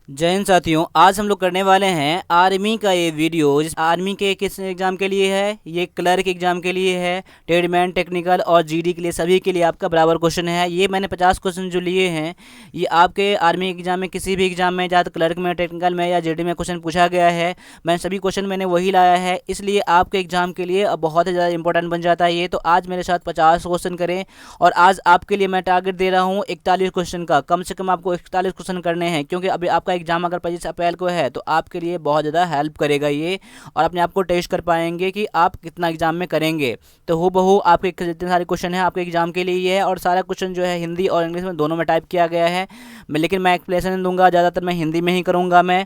जय हिंद साथियों, आज हम लोग करने वाले हैं आर्मी का ये वीडियो। आर्मी के किस एग्ज़ाम के लिए है, ये क्लर्क एग्ज़ाम के लिए है, ट्रेडमैन, टेक्निकल और जीडी के लिए, सभी के लिए आपका बराबर क्वेश्चन है। ये मैंने 50 क्वेश्चन जो लिए हैं, ये आपके आर्मी एग्ज़ाम में, किसी भी एग्ज़ाम में, ज़्यादा क्लर्क में, टेक्निकल में या जीडी में क्वेश्चन पूछा गया है। मैं सभी क्वेश्चन मैंने वही लाया है, इसलिए आपके एग्ज़ाम के लिए अब बहुत ही ज़्यादा इंपॉर्टेंट बन जाता है ये। तो आज मेरे साथ 50 क्वेश्चन करें, और आज आपके लिए मैं टारगेट दे रहा हूँ 41 क्वेश्चन का। कम से कम आपको 41 क्वेश्चन करने हैं, क्योंकि अभी आपका एग्जाम अगर 25 अप्रैल को है तो आपके लिए बहुत ज़्यादा हेल्प करेगा ये, और अपने आप को टेस्ट कर पाएंगे कि आप कितना एग्जाम में करेंगे। तो हूबहू आपके जितने सारे क्वेश्चन हैं आपके एग्जाम के लिए ये है, और सारा क्वेश्चन जो है हिंदी और इंग्लिश में दोनों में टाइप किया गया है। लेकिन मैं एक्सप्लेनेशन दूंगा, ज़्यादातर मैं हिंदी में ही करूँगा मैं।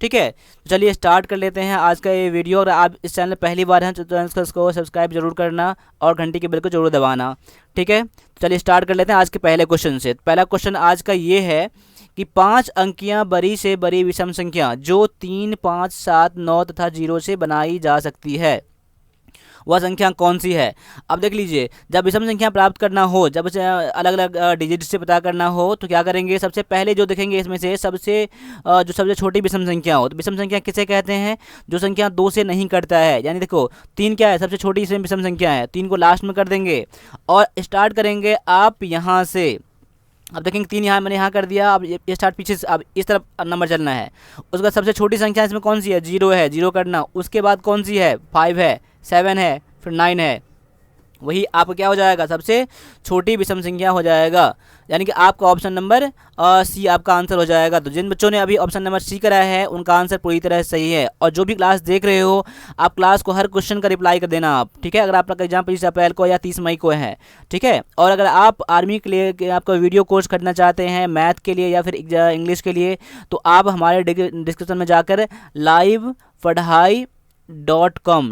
ठीक है, तो चलिए स्टार्ट कर लेते हैं आज का ये वीडियो। और आप इस चैनल पहली बार हैं तो चैनल को सब्सक्राइब जरूर करना और घंटी के बेल को जरूर दबाना। ठीक है, तो चलिए स्टार्ट कर लेते हैं आज के पहले क्वेश्चन से। पहला क्वेश्चन आज का ये है कि 5 अंकियां बड़ी से बड़ी विषम संख्या जो 3, 5, 7, 9 तथा 0 से बनाई जा सकती है, वह संख्या कौन सी है। अब देख लीजिए, जब विषम संख्या प्राप्त करना हो, जब उसे अलग अलग डिजिट से पता करना हो, तो क्या करेंगे, सबसे पहले जो देखेंगे इसमें से जो सबसे छोटी विषम संख्या हो। तो विषम संख्या किसे कहते हैं, जो संख्या 2 से नहीं कटता है। यानी देखो 3 क्या है, सबसे छोटी इसमें विषम संख्या है, 3 को लास्ट में कर देंगे और स्टार्ट करेंगे आप यहाँ से। अब देखेंगे 3 यहाँ मैंने यहाँ कर दिया, अब ये स्टार्ट पीछे से, अब इस तरफ नंबर चलना है। उसके बाद सबसे छोटी संख्या इसमें कौन सी है, 0 है, 0 करना। उसके बाद कौन सी है, 5 है, 7 है, फिर 9 है। वही आपका क्या हो जाएगा, सबसे छोटी विषम संख्या हो जाएगा। यानी कि आपका ऑप्शन नंबर सी आपका आंसर हो जाएगा। तो जिन बच्चों ने अभी ऑप्शन नंबर सी करा है उनका आंसर पूरी तरह से सही है। और जो भी क्लास देख रहे हो, आप क्लास को हर क्वेश्चन का रिप्लाई कर देना आप। ठीक है, अगर आपका एग्जाम 25 अप्रैल को या 30 मई को है। ठीक है, और अगर आप आर्मी के लिए आपका वीडियो कोर्स करना चाहते हैं, मैथ के लिए या फिर इंग्लिश के लिए, तो आप हमारे डिस्क्रिप्शन में जाकर live padhai.com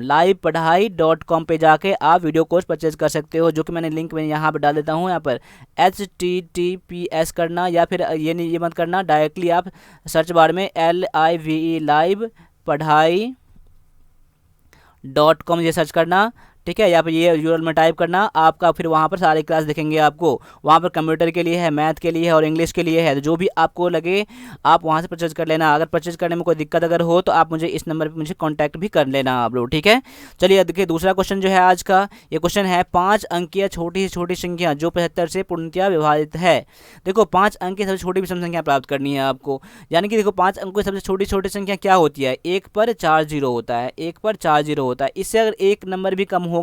पे जाके आप वीडियो कोर्स परचेज कर सकते हो, जो कि मैंने लिंक में यहाँ पर डाल देता हूँ। यहाँ पर HTTPS करना, या फिर ये मत करना, डायरेक्टली आप सर्च बार में LIVE live padhai.com ये सर्च करना। ठीक है, यहाँ पर ये यूआरएल में टाइप करना आपका, फिर वहाँ पर सारी क्लास दिखेंगे आपको। वहाँ पर कंप्यूटर के लिए है, मैथ के लिए है और इंग्लिश के लिए है। तो जो भी आपको लगे आप वहाँ से परचेज कर लेना। अगर परचेज करने में कोई दिक्कत अगर हो तो आप मुझे इस नंबर पर मुझे कांटेक्ट भी कर लेना आप लोग। ठीक है, चलिए देखिए दूसरा क्वेश्चन जो है आज का, ये क्वेश्चन है 5 अंकीय छोटी से छोटी संख्या जो 75 से पूर्णतया विभाजित है। देखो 5 अंक की सबसे छोटी विषम संख्या प्राप्त करनी है आपको। यानी कि देखो 5 अंकों की सबसे छोटी छोटी संख्या क्या होती है, 1 पर 4 जीरो होता है, 1 पर 4 जीरो होता है। इससे अगर एक नंबर भी कम होगा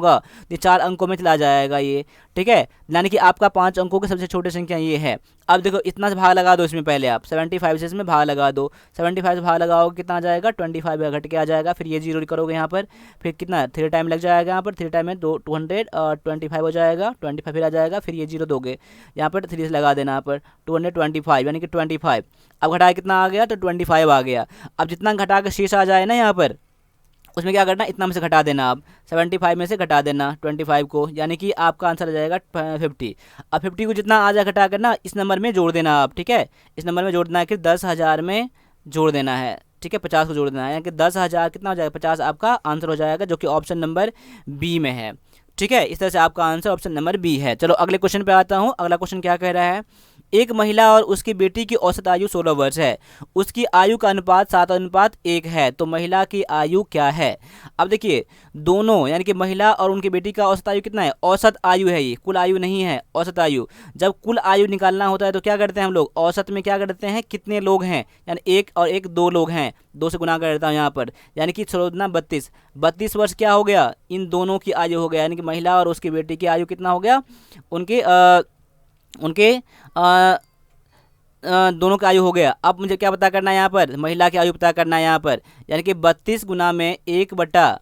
तो 4 अंकों में चला जाएगा ये। ठीक है, यानी कि आपका 5 अंकों की सबसे छोटी संख्या ये है। अब देखो इतना से भाग लगा दो इसमें, पहले आप 75 से इसमें भाग लगा दो। 75 से भाग लगाओगे कितना आ जाएगा, 25 घट के आ जाएगा। फिर ये जीरो करोगे यहाँ पर, फिर कितना 3 टाइम लग जाएगा। यहाँ पर 3 टाइम में 225 हो जाएगा, 25 फिर आ जाएगा। फिर ये जीरो दोगे यहाँ पर, 3 से लगा देना यहाँ पर 225, यानी कि 25। अब घटाया कितना आ गया, तो 25 आ गया। अब जितना घटा के शेष आ जाए ना यहाँ पर, उसमें क्या करना, इतना में से घटा देना आप, 75 में से घटा देना 25 को, यानी कि आपका आंसर आ जाएगा 50। अब 50 को जितना आ जाए घटा करना इस नंबर में जोड़ देना आप। ठीक है, इस नंबर में जोड़ देना है कि 10,000 में जोड़ देना है। ठीक है, 50 को जोड़ देना है, यानी कि 10,000 कितना हो जाएगा, 50 आपका आंसर हो जाएगा, जो कि ऑप्शन नंबर बी में है। ठीक है, इस तरह से आपका आंसर ऑप्शन नंबर बी है। चलो अगले क्वेश्चन पे आता हूँ। अगला क्वेश्चन क्या कह रहा है, एक महिला और उसकी बेटी की औसत आयु 16 वर्ष है। उसकी आयु का अनुपात 7:1 है, तो महिला की आयु क्या है। अब देखिए दोनों, यानी कि महिला और उनकी बेटी का औसत आयु कितना है, औसत आयु है ये, कुल आयु नहीं है, औसत आयु। जब कुल आयु निकालना होता है तो क्या करते हैं हम लोग, औसत में क्या करते हैं, कितने लोग हैं, यानी 1 और 1 2 लोग हैं, 2 से गुना कर देता हूँ यहाँ पर, यानी कि 16 32, 32 वर्ष क्या हो गया, इन दोनों की आयु हो गया। यानी कि महिला और उसकी बेटी की आयु कितना हो गया, उनके दोनों की आयु हो गया। अब मुझे क्या पता करना है यहाँ पर, महिला की आयु पता करना है यहाँ पर, यानी कि 32 गुना में 1 बटा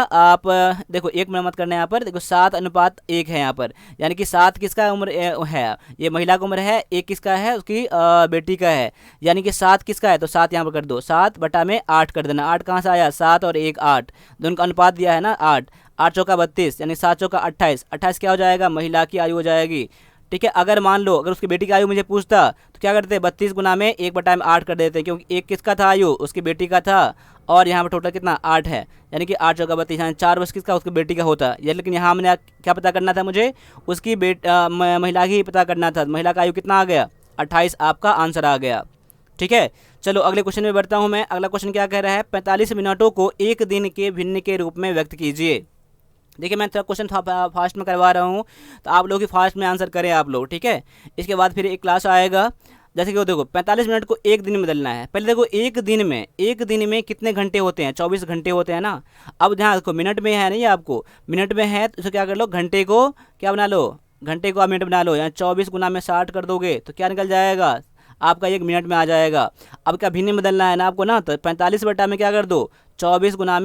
आप देखो 1 में मत करना है यहाँ पर, देखो 7:1 है यहाँ पर। यानी कि 7 किसका उम्र है, ये महिला की उम्र है, 1 किसका है, उसकी बेटी का है। यानी कि 7 किसका है, तो 7 यहाँ पर कर दो, 7/8 कर देना। 8 कहाँ से आया, 7 और 1 8, दोनों का अनुपात दिया है ना 8, 8 चौका 32, यानी 7 चौका 28, 28 क्या हो जाएगा, महिला की आयु हो जाएगी। ठीक है, अगर मान लो अगर उसकी बेटी की आयु मुझे पूछता तो क्या करते, 32 गुना में 1/8 कर देते, क्योंकि 1 किसका था आयु, उसकी बेटी का था, और यहाँ पर टोटल कितना 8 है, यानी कि 8 चौका 32, यानी 4 वर्ष किसका, उसकी बेटी का होता है। लेकिन यहाँ मैंने क्या पता करना था, मुझे उसकी महिला की ही पता करना था। महिला का आयु कितना आ गया, 28 आपका आंसर आ गया। ठीक है, चलो अगले क्वेश्चन में बढ़ता हूँ मैं। अगला क्वेश्चन क्या कह रहा है, 45 मिनटों को एक दिन के भिन्न के रूप में व्यक्त कीजिए। देखिए मैं थोड़ा क्वेश्चन फास्ट में करवा रहा हूँ, तो आप लोग ही फास्ट में आंसर करें आप लोग, ठीक है। इसके बाद फिर एक क्लास आएगा। जैसे कि वो देखो 45 मिनट को एक दिन में बदलना है। पहले देखो एक दिन में कितने घंटे होते हैं, 24 घंटे होते हैं ना। अब ध्यान रखो मिनट में है नहीं, आपको मिनट में है तो इसे क्या कर लो, घंटे को क्या बना लो, घंटे को आप मिनट बना लो। यहाँ 24 गुना में 60 कर दोगे तो क्या निकल जाएगा, आपका एक मिनट में आ जाएगा। अब क्या भिन्न में बदलना है ना आपको ना, तो 45 बटा में क्या कर दो, 24 गुना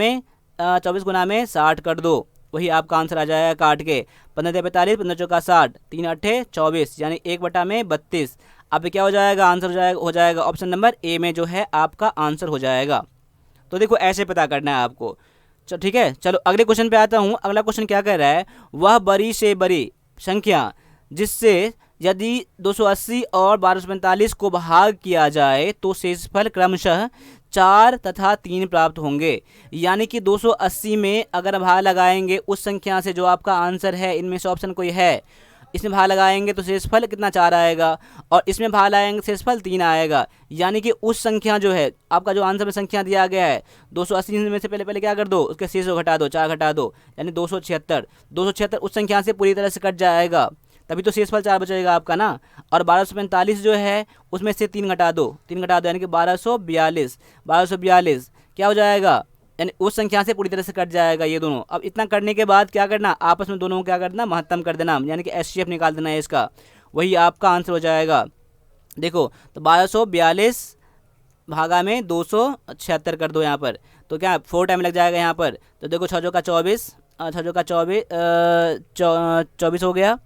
में 60 कर दो, वही आपका आंसर आ जाएगा काट के। 15 45, 15 चौका 60, 3 अट्ठे 24, यानी 1/32। अब क्या हो जाएगा, आंसर हो जाएगा ऑप्शन नंबर ए में जो है आपका आंसर हो जाएगा। तो देखो ऐसे पता करना है आपको। चलो ठीक है, चलो अगले क्वेश्चन पे आता हूँ। अगला क्वेश्चन क्या कह रहा है, वह बड़ी से बड़ी संख्या जिससे यदि 280 और 1245 को भाग किया जाए तो शेषफल क्रमशः 4 तथा 3 प्राप्त होंगे। यानी कि 280 में अगर भाग लगाएंगे उस संख्या से जो आपका आंसर है, इनमें से ऑप्शन कोई है, इसमें भाग लगाएंगे तो शेषफल कितना 4 आएगा, और इसमें भाग लगाएंगे शेषफल 3 आएगा। यानी कि उस संख्या जो है आपका, जो आंसर में संख्या दिया गया है 280 में से पहले क्या कर दो, उसके शेष को घटा दो, 4 घटा दो, यानी 276 उस संख्या से पूरी तरह से कट जाएगा, तभी तो शेषफल 4 बचेगा आपका ना। और 1245 जो है उसमें से 3 घटा दो, यानी कि 1242 क्या हो जाएगा, यानी उस संख्या से पूरी तरह से कट जाएगा ये दोनों। अब इतना करने के बाद क्या करना, आपस में दोनों को क्या करना, महत्तम कर देना, यानी कि एचसीएफ निकाल देना है इसका, वही आपका आंसर हो जाएगा। देखो तो 1242 भागा में 276 कर दो यहाँ पर, तो क्या 4 टाइम लग जाएगा यहाँ पर। तो देखो 6 का 24 24 हो गया।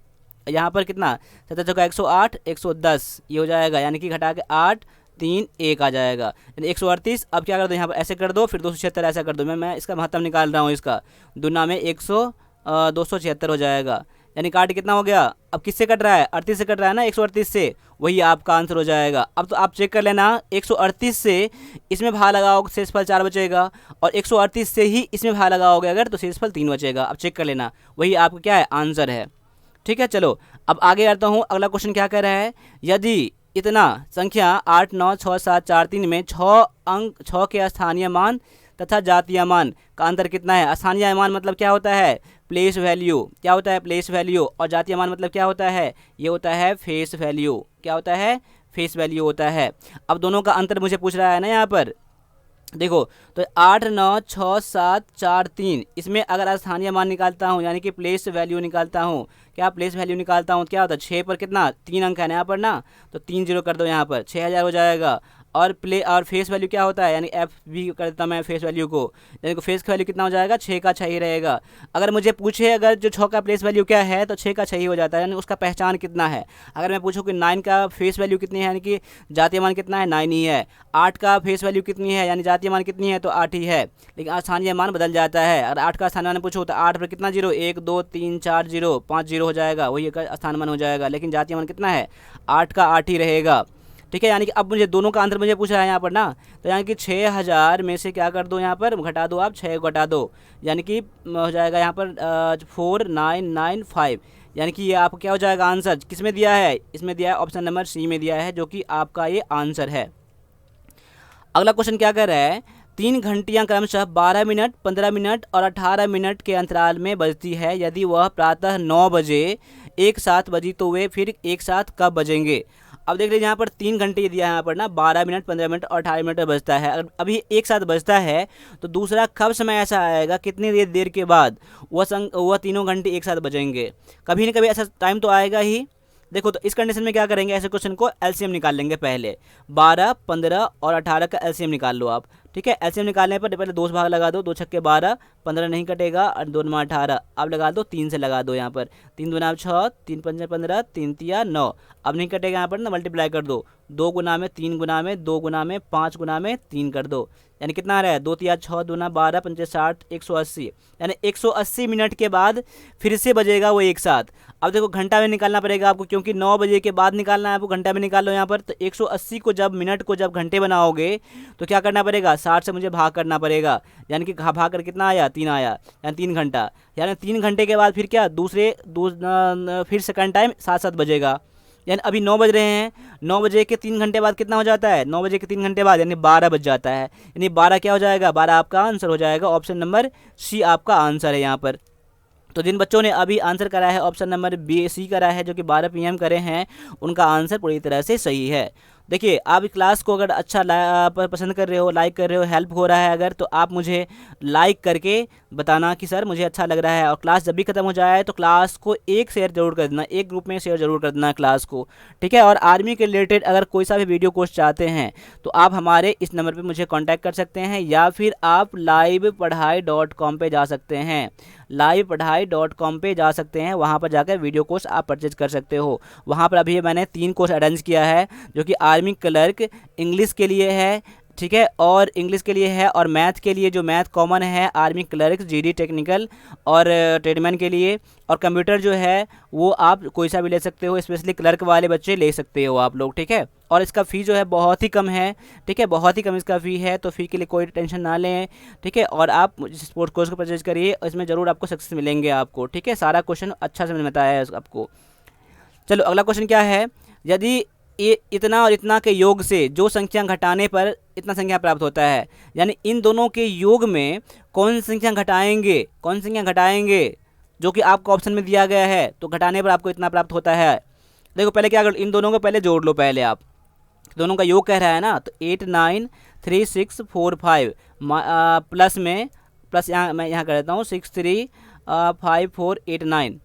यहाँ पर कितना, 7 का 108 110 ये हो जाएगा, यानी कि घटा के 8 3 1 आ जाएगा, यानी 138। अब क्या कर दो यहाँ पर ऐसे कर दो, फिर 276 ऐसा कर दो। मैं इसका महत्तम निकाल रहा हूँ, इसका दुना में 276 हो जाएगा, यानी काट कितना हो गया। अब किससे कट रहा है, 38 से कट रहा है ना, 138 से, वही आपका आंसर हो जाएगा। अब तो आप चेक कर लेना, 138 से इसमें भाग लगाओगे शेषफल 4 बचेगा, और 138 से ही इसमें भाग लगाओगे अगर तो शेषफल 3 बचेगा। अब चेक कर लेना, वही आपका क्या है, आंसर है। ठीक है, चलो अब आगे आता हूँ। अगला क्वेश्चन क्या कह रहा है, यदि इतना संख्या 8 9 6 7 4 3 में 6 के स्थानीय मान तथा जातीय मान का अंतर कितना है। स्थानीय मान मतलब क्या होता है, प्लेस वैल्यू, क्या होता है प्लेस वैल्यू, और जातीय मान मतलब क्या होता है, ये होता है फेस वैल्यू, क्या होता है, फेस वैल्यू होता है। अब दोनों का अंतर मुझे पूछ रहा है ना यहाँ पर, देखो तो 8 9 6 7 4 3, इसमें अगर स्थानीय मान निकालता हूँ यानी कि प्लेस वैल्यू निकालता हूँ, क्या प्लेस वैल्यू निकालता हूँ, क्या होता है 6 पर कितना 3 अंक है ना यहाँ पर ना, तो 3 0 कर दो यहाँ पर, 6000 हो जाएगा। और फेस वैल्यू क्या होता है, यानी एफ भी कर देता मैं फेस वैल्यू को, यानी कि फेस वैल्यू कितना हो जाएगा, 6 का 6 ही रहेगा। अगर मुझे पूछे अगर जो 6 का प्लेस वैल्यू क्या है तो 6 का 6 ही हो जाता है, यानी उसका पहचान कितना है। अगर मैं पूछूँ कि 9 का फेस वैल्यू कितनी है, यानी कि जातीय मान कितना है, 9 ही है। 8 का फेस वैल्यू कितनी है, यानी जातीय मान कितनी है, तो 8 ही है, लेकिन स्थानीय मान बदल जाता है। अगर 8 का स्थानीय मान पूछो तो 8 पर कितना जीरो, 1 2 3 4 0 5 0 हो जाएगा, वही स्थानीय मान हो जाएगा, लेकिन जातीय मान कितना है, 8 का 8 ही रहेगा। ठीक है, यानी कि अब मुझे दोनों का आंसर मुझे पूछा है यहाँ पर ना, तो यानी कि 6000 में से क्या कर दो यहाँ पर घटा दो, आप 6 घटा दो, यानी कि हो जाएगा यहाँ पर 4995, यानी कि ये आपको क्या हो जाएगा आंसर, किस में दिया है, इसमें दिया है ऑप्शन नंबर सी में दिया है, जो कि आपका ये आंसर है। अगला क्वेश्चन क्या कर रहा है, 3 घंटियाँ क्रमशः 12 मिनट 15 मिनट और 18 मिनट के अंतराल में बजती है। यदि वह प्रातः 9 बजे एक साथ बजी तो वे फिर एक साथ कब बजेंगे। अब देख लीजिए यहाँ पर 3 घंटे दिया है यहाँ पर ना, 12 मिनट 15 मिनट और 18 मिनट बजता है। अगर अभी एक साथ बजता है तो दूसरा कब समय ऐसा आएगा, कितनी देर के बाद वह तीनों घंटे एक साथ बजेंगे। कभी न कभी ऐसा टाइम तो आएगा ही। देखो तो इस कंडीशन में क्या करेंगे, ऐसे क्वेश्चन को एलसीएम निकाल लेंगे पहले, 12 15 और 18 का एलसीएम निकाल लो आप। ठीक है, एलसीएम निकालने पर पहले 2 भाग लगा दो, 2 छक्के 12, 15 नहीं कटेगा और 2 में 18, अब लगा दो 3 से लगा दो यहाँ पर, 3 दूना 6 3 पंजे 15 3 तिया 9, अब नहीं कटेगा यहाँ पर ना, मल्टीप्लाई कर दो, 2 गुना में 3 गुना में 2 गुना में 5 गुना में 3 कर दो, यानी कितना आ रहा है 2 तिया 6 दूना 12 पंचे 60 180, यानी 180 मिनट के बाद फिर से बजेगा वो एक साथ। अब देखो घंटा में निकालना पड़ेगा आपको, क्योंकि 9 बजे के बाद निकालना है आपको, घंटा में निकाल लो यहाँ पर। तो 180 को जब मिनट को जब घंटे बनाओगे तो क्या करना पड़ेगा, 60 से मुझे भाग करना पड़ेगा, यानी कि भाग कर कितना आया 3 आया, यानी 3 घंटा, यानी 3 घंटे के बाद फिर क्या फिर सेकंड टाइम 7 7 बजेगा। यानी अभी 9 बज रहे हैं, 9 बजे के 3 घंटे बाद कितना हो जाता है, 9 बजे के 3 घंटे बाद यानी 12 बज जाता है। यानी 12 क्या हो जाएगा, 12 आपका आंसर हो जाएगा। ऑप्शन नंबर सी आपका आंसर है यहाँ पर। तो जिन बच्चों ने अभी आंसर करा है ऑप्शन नंबर बी सी करा है, जो कि 12 PM करे हैं, उनका आंसर पूरी तरह से सही है। देखिए, आप क्लास को अगर अच्छा पसंद कर रहे हो, लाइक कर रहे हो, हेल्प हो रहा है अगर, तो आप मुझे लाइक करके बताना कि सर मुझे अच्छा लग रहा है। और क्लास जब भी खत्म हो जाए तो क्लास को एक शेयर जरूर कर देना, एक ग्रुप में शेयर जरूर कर देना क्लास को, ठीक है। और आर्मी के रिलेटेड अगर कोई सा भी वीडियो कोर्स चाहते हैं तो आप हमारे इस नंबर पर मुझे कॉन्टैक्ट कर सकते हैं, या फिर आप livepadhai.com पे जा सकते हैं, livepadhai.com पे जा सकते हैं। वहाँ पर जाकर वीडियो कोर्स आप परचेज कर सकते हो। वहाँ पर अभी मैंने 3 कोर्स अरेंज किया है, जो कि आर्मी क्लर्क इंग्लिश के लिए है, ठीक है, और इंग्लिश के लिए है, और मैथ के लिए जो मैथ कॉमन है आर्मी क्लर्क, जीडी टेक्निकल और ट्रेडमैन के लिए, और कंप्यूटर जो है वो आप कोई सा भी ले सकते हो, स्पेशली क्लर्क वाले बच्चे ले सकते हो आप लोग, ठीक है। और इसका फ़ी जो है बहुत ही कम है, ठीक है, बहुत ही कम इसका फ़ी है, तो फ़ी के लिए कोई टेंशन ना लें, ठीक है। और आप स्पोर्ट्स कोर्स को परचेज करिए, इसमें ज़रूर आपको सक्सेस मिलेंगे आपको, ठीक है। सारा क्वेश्चन अच्छा से मैंने बताया है आपको। चलो अगला क्वेश्चन क्या है, यदि ये इतना और इतना के योग से जो संख्या घटाने पर इतना संख्या प्राप्त होता है, यानी इन दोनों के योग में कौन सी संख्या घटाएंगे, कौन सी संख्या घटाएंगे, जो कि आपको ऑप्शन में दिया गया है, तो घटाने पर आपको इतना प्राप्त होता है। देखो पहले क्या करो, इन दोनों को पहले जोड़ लो, पहले आप दोनों का योग कह रहा है ना, तो 8 9 3 6 4 5 प्लस में प्लस यहाँ मैं यहाँ कर देता हूँ 6 3 5 4 8 9,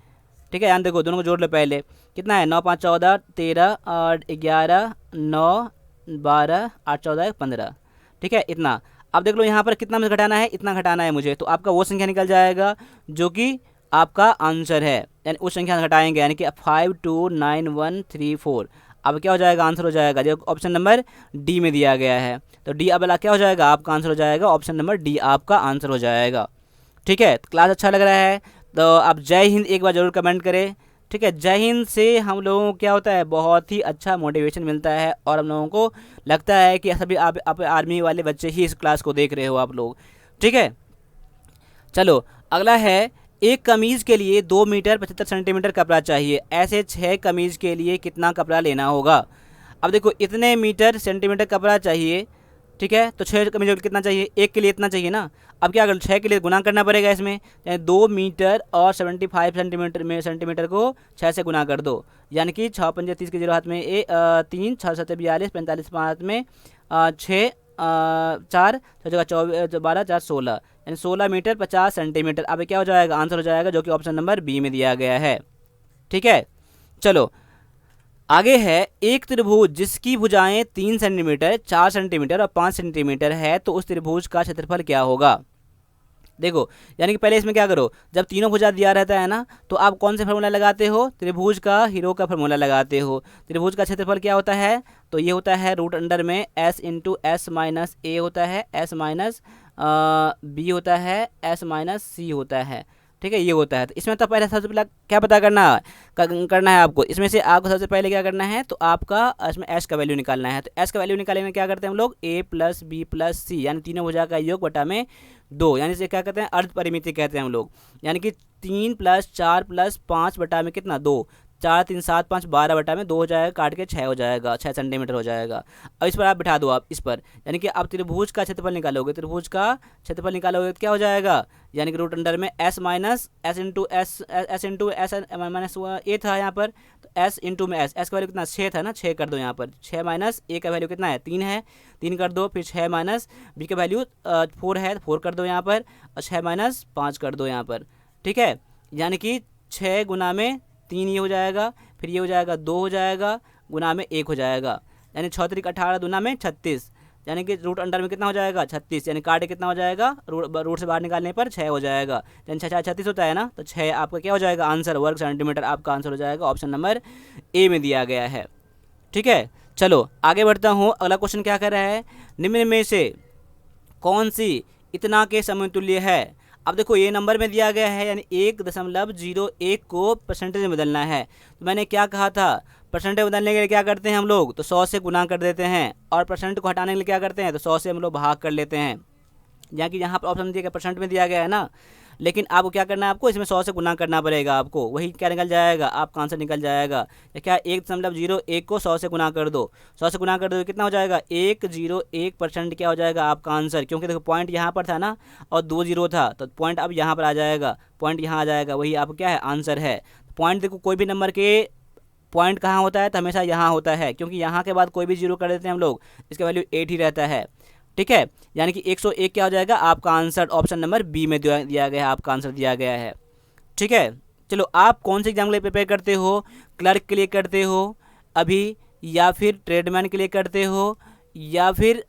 ठीक है। यहाँ देखो दोनों को जोड़ लो पहले, कितना है 9 5 14 13 और 11 9 12 8 14 15, ठीक है, इतना। अब देख लो यहाँ पर कितना मुझे घटाना है, इतना घटाना है मुझे, तो आपका वो संख्या निकल जाएगा जो कि आपका आंसर है, यानी उस संख्या घटाएंगे, यानी कि 5 2 9 1 3 4। अब क्या हो जाएगा, आंसर हो जाएगा जो ऑप्शन नंबर डी में दिया गया है, तो डी अब क्या हो जाएगा, आपका आंसर हो जाएगा, ऑप्शन नंबर डी आपका आंसर हो जाएगा, ठीक है। क्लास अच्छा लग रहा है तो आप जय हिंद एक बार ज़रूर कमेंट करें, ठीक है। जय हिंद से हम लोगों को क्या होता है, बहुत ही अच्छा मोटिवेशन मिलता है, और हम लोगों को लगता है कि सभी आप आर्मी वाले बच्चे ही इस क्लास को देख रहे हो आप लोग, ठीक है। चलो अगला है, एक कमीज़ के लिए 2 मीटर 75 सेंटीमीटर कपड़ा चाहिए, ऐसे 6 कमीज़ के लिए कितना कपड़ा लेना होगा। अब देखो इतने मीटर सेंटीमीटर कपड़ा चाहिए, ठीक है, तो 6 कमीज कितना चाहिए, एक के लिए इतना चाहिए ना। अब क्या कर 6 के लिए गुना करना पड़ेगा इसमें, यानी 2 मीटर और 75 सेंटीमीटर में सेंटीमीटर को 6 से गुना कर दो, यानी कि 6 पंजे 30 के 0 हाथ में 3 6 7 42 45 5 में 6 4 जगह 24 12 4 16, यानी 16 मीटर 50 सेंटीमीटर। अब क्या हो जाएगा, आंसर हो जाएगा जो कि ऑप्शन नंबर बी में दिया गया है, ठीक है। चलो आगे है, एक त्रिभुज जिसकी भुजाएं 3 सेंटीमीटर 4 सेंटीमीटर और 5 सेंटीमीटर है, तो उस त्रिभुज का क्षेत्रफल क्या होगा। देखो यानी कि पहले इसमें क्या करो, जब तीनों भुजा दिया रहता है ना, तो आप कौन से फार्मूला लगाते हो, त्रिभुज का हीरो का फार्मूला लगाते हो। त्रिभुज का क्षेत्रफल क्या होता है, तो ये होता है रूट अंडर में s इंटू एस माइनस ए होता है, s माइनस बी होता है, s माइनस सी होता है, ठीक है, ये होता है। तो इसमें तो पहले सबसे पहले क्या पता करना है आपको, इसमें से आपको सबसे पहले क्या करना है, तो आपका इसमें एस का वैल्यू निकालना है। तो एस का वैल्यू निकालने में क्या करते हैं हम लोग, ए प्लस बी प्लस सी, यानी तीनों भुजा का योग बटा में 2, यानी इसे क्या कहते हैं, अर्ध परिमिति कहते हैं हम लोग, यानी कि 3 + 4 + 5 बटा में कितना 2, 4 3 7 5 12 बटा में 2 हो जाएगा, काट के 6 हो जाएगा, 6 सेंटीमीटर हो जाएगा। अब इस पर आप बिठा दो, आप इस पर, यानी कि आप त्रिभुज का क्षेत्रफल निकालोगे, त्रिभुज का क्षेत्रफल निकालोगे तो क्या हो जाएगा, यानी कि रूट अंडर में s minus s into s minus a था यहाँ पर, तो s इंटू में s का वैल्यू कितना 6 था ना, 6 कर दो यहाँ पर, 6 माइनस ए का वैल्यू कितना है 3 है, 3 कर दो, फिर 6 माइनस बी का वैल्यू 4 है, 4 कर दो यहाँ पर, और 6 माइनस 5 कर दो यहाँ पर, ठीक है। यानी कि 6 गुना में 3 ये हो जाएगा, फिर ये हो जाएगा 2 हो जाएगा, गुना में 1 हो जाएगा, यानी 6 3 18 गुना में 36, यानी कि रूट अंडर में कितना हो जाएगा 36, यानी काट कितना हो जाएगा, रूट से बाहर निकालने पर 6 हो जाएगा, यानी 6 36 होता है ना, तो 6 आपका क्या हो जाएगा आंसर, वर्ग सेंटीमीटर आपका आंसर हो जाएगा, ऑप्शन नंबर ए में दिया गया है, ठीक है। चलो आगे बढ़ता हूँ, अगला क्वेश्चन क्या कर रहा है, निम्न में से कौन सी इतना के समतुल्य है। अब देखो ये नंबर में दिया गया है, यानी 1.01 को परसेंटेज में बदलना है। तो मैंने क्या कहा था, परसेंटेज बदलने के लिए क्या करते हैं हम लोग, तो 100 से गुना कर देते हैं, और परसेंट को हटाने के लिए क्या करते हैं, तो 100 से हम लोग भाग कर लेते हैं। यहाँ कि यहाँ पर ऑप्शन दिया गया परसेंट में दिया गया है ना, लेकिन आपको क्या करना है, आपको इसमें 100 से गुना करना पड़ेगा आपको, वही क्या निकल जाएगा, आपका आंसर निकल जाएगा। या क्या 1.01 को 100 से गुना कर दो, 100 से गुना कर दो कितना हो जाएगा, 101% क्या हो जाएगा आपका आंसर। क्योंकि देखो पॉइंट यहाँ पर था ना और 2 जीरो था, तो पॉइंट अब यहाँ पर आ जाएगा, पॉइंट यहाँ आ जाएगा, वही आपका क्या है आंसर है। पॉइंट देखो कोई भी नंबर के पॉइंट कहाँ होता है, तो हमेशा यहाँ होता है, क्योंकि यहाँ के बाद कोई भी जीरो कर देते हैं हम लोग, इसका वैल्यू 8 ही रहता है। ठीक है, यानी कि 101 क्या हो जाएगा आपका आंसर, ऑप्शन नंबर बी में दिया गया है, आपका आंसर दिया गया है। ठीक है, चलो आप कौन से एग्जाम के लिए प्रिपेयर करते हो, क्लर्क के लिए करते हो अभी, या फिर ट्रेडमैन के लिए करते हो, या फिर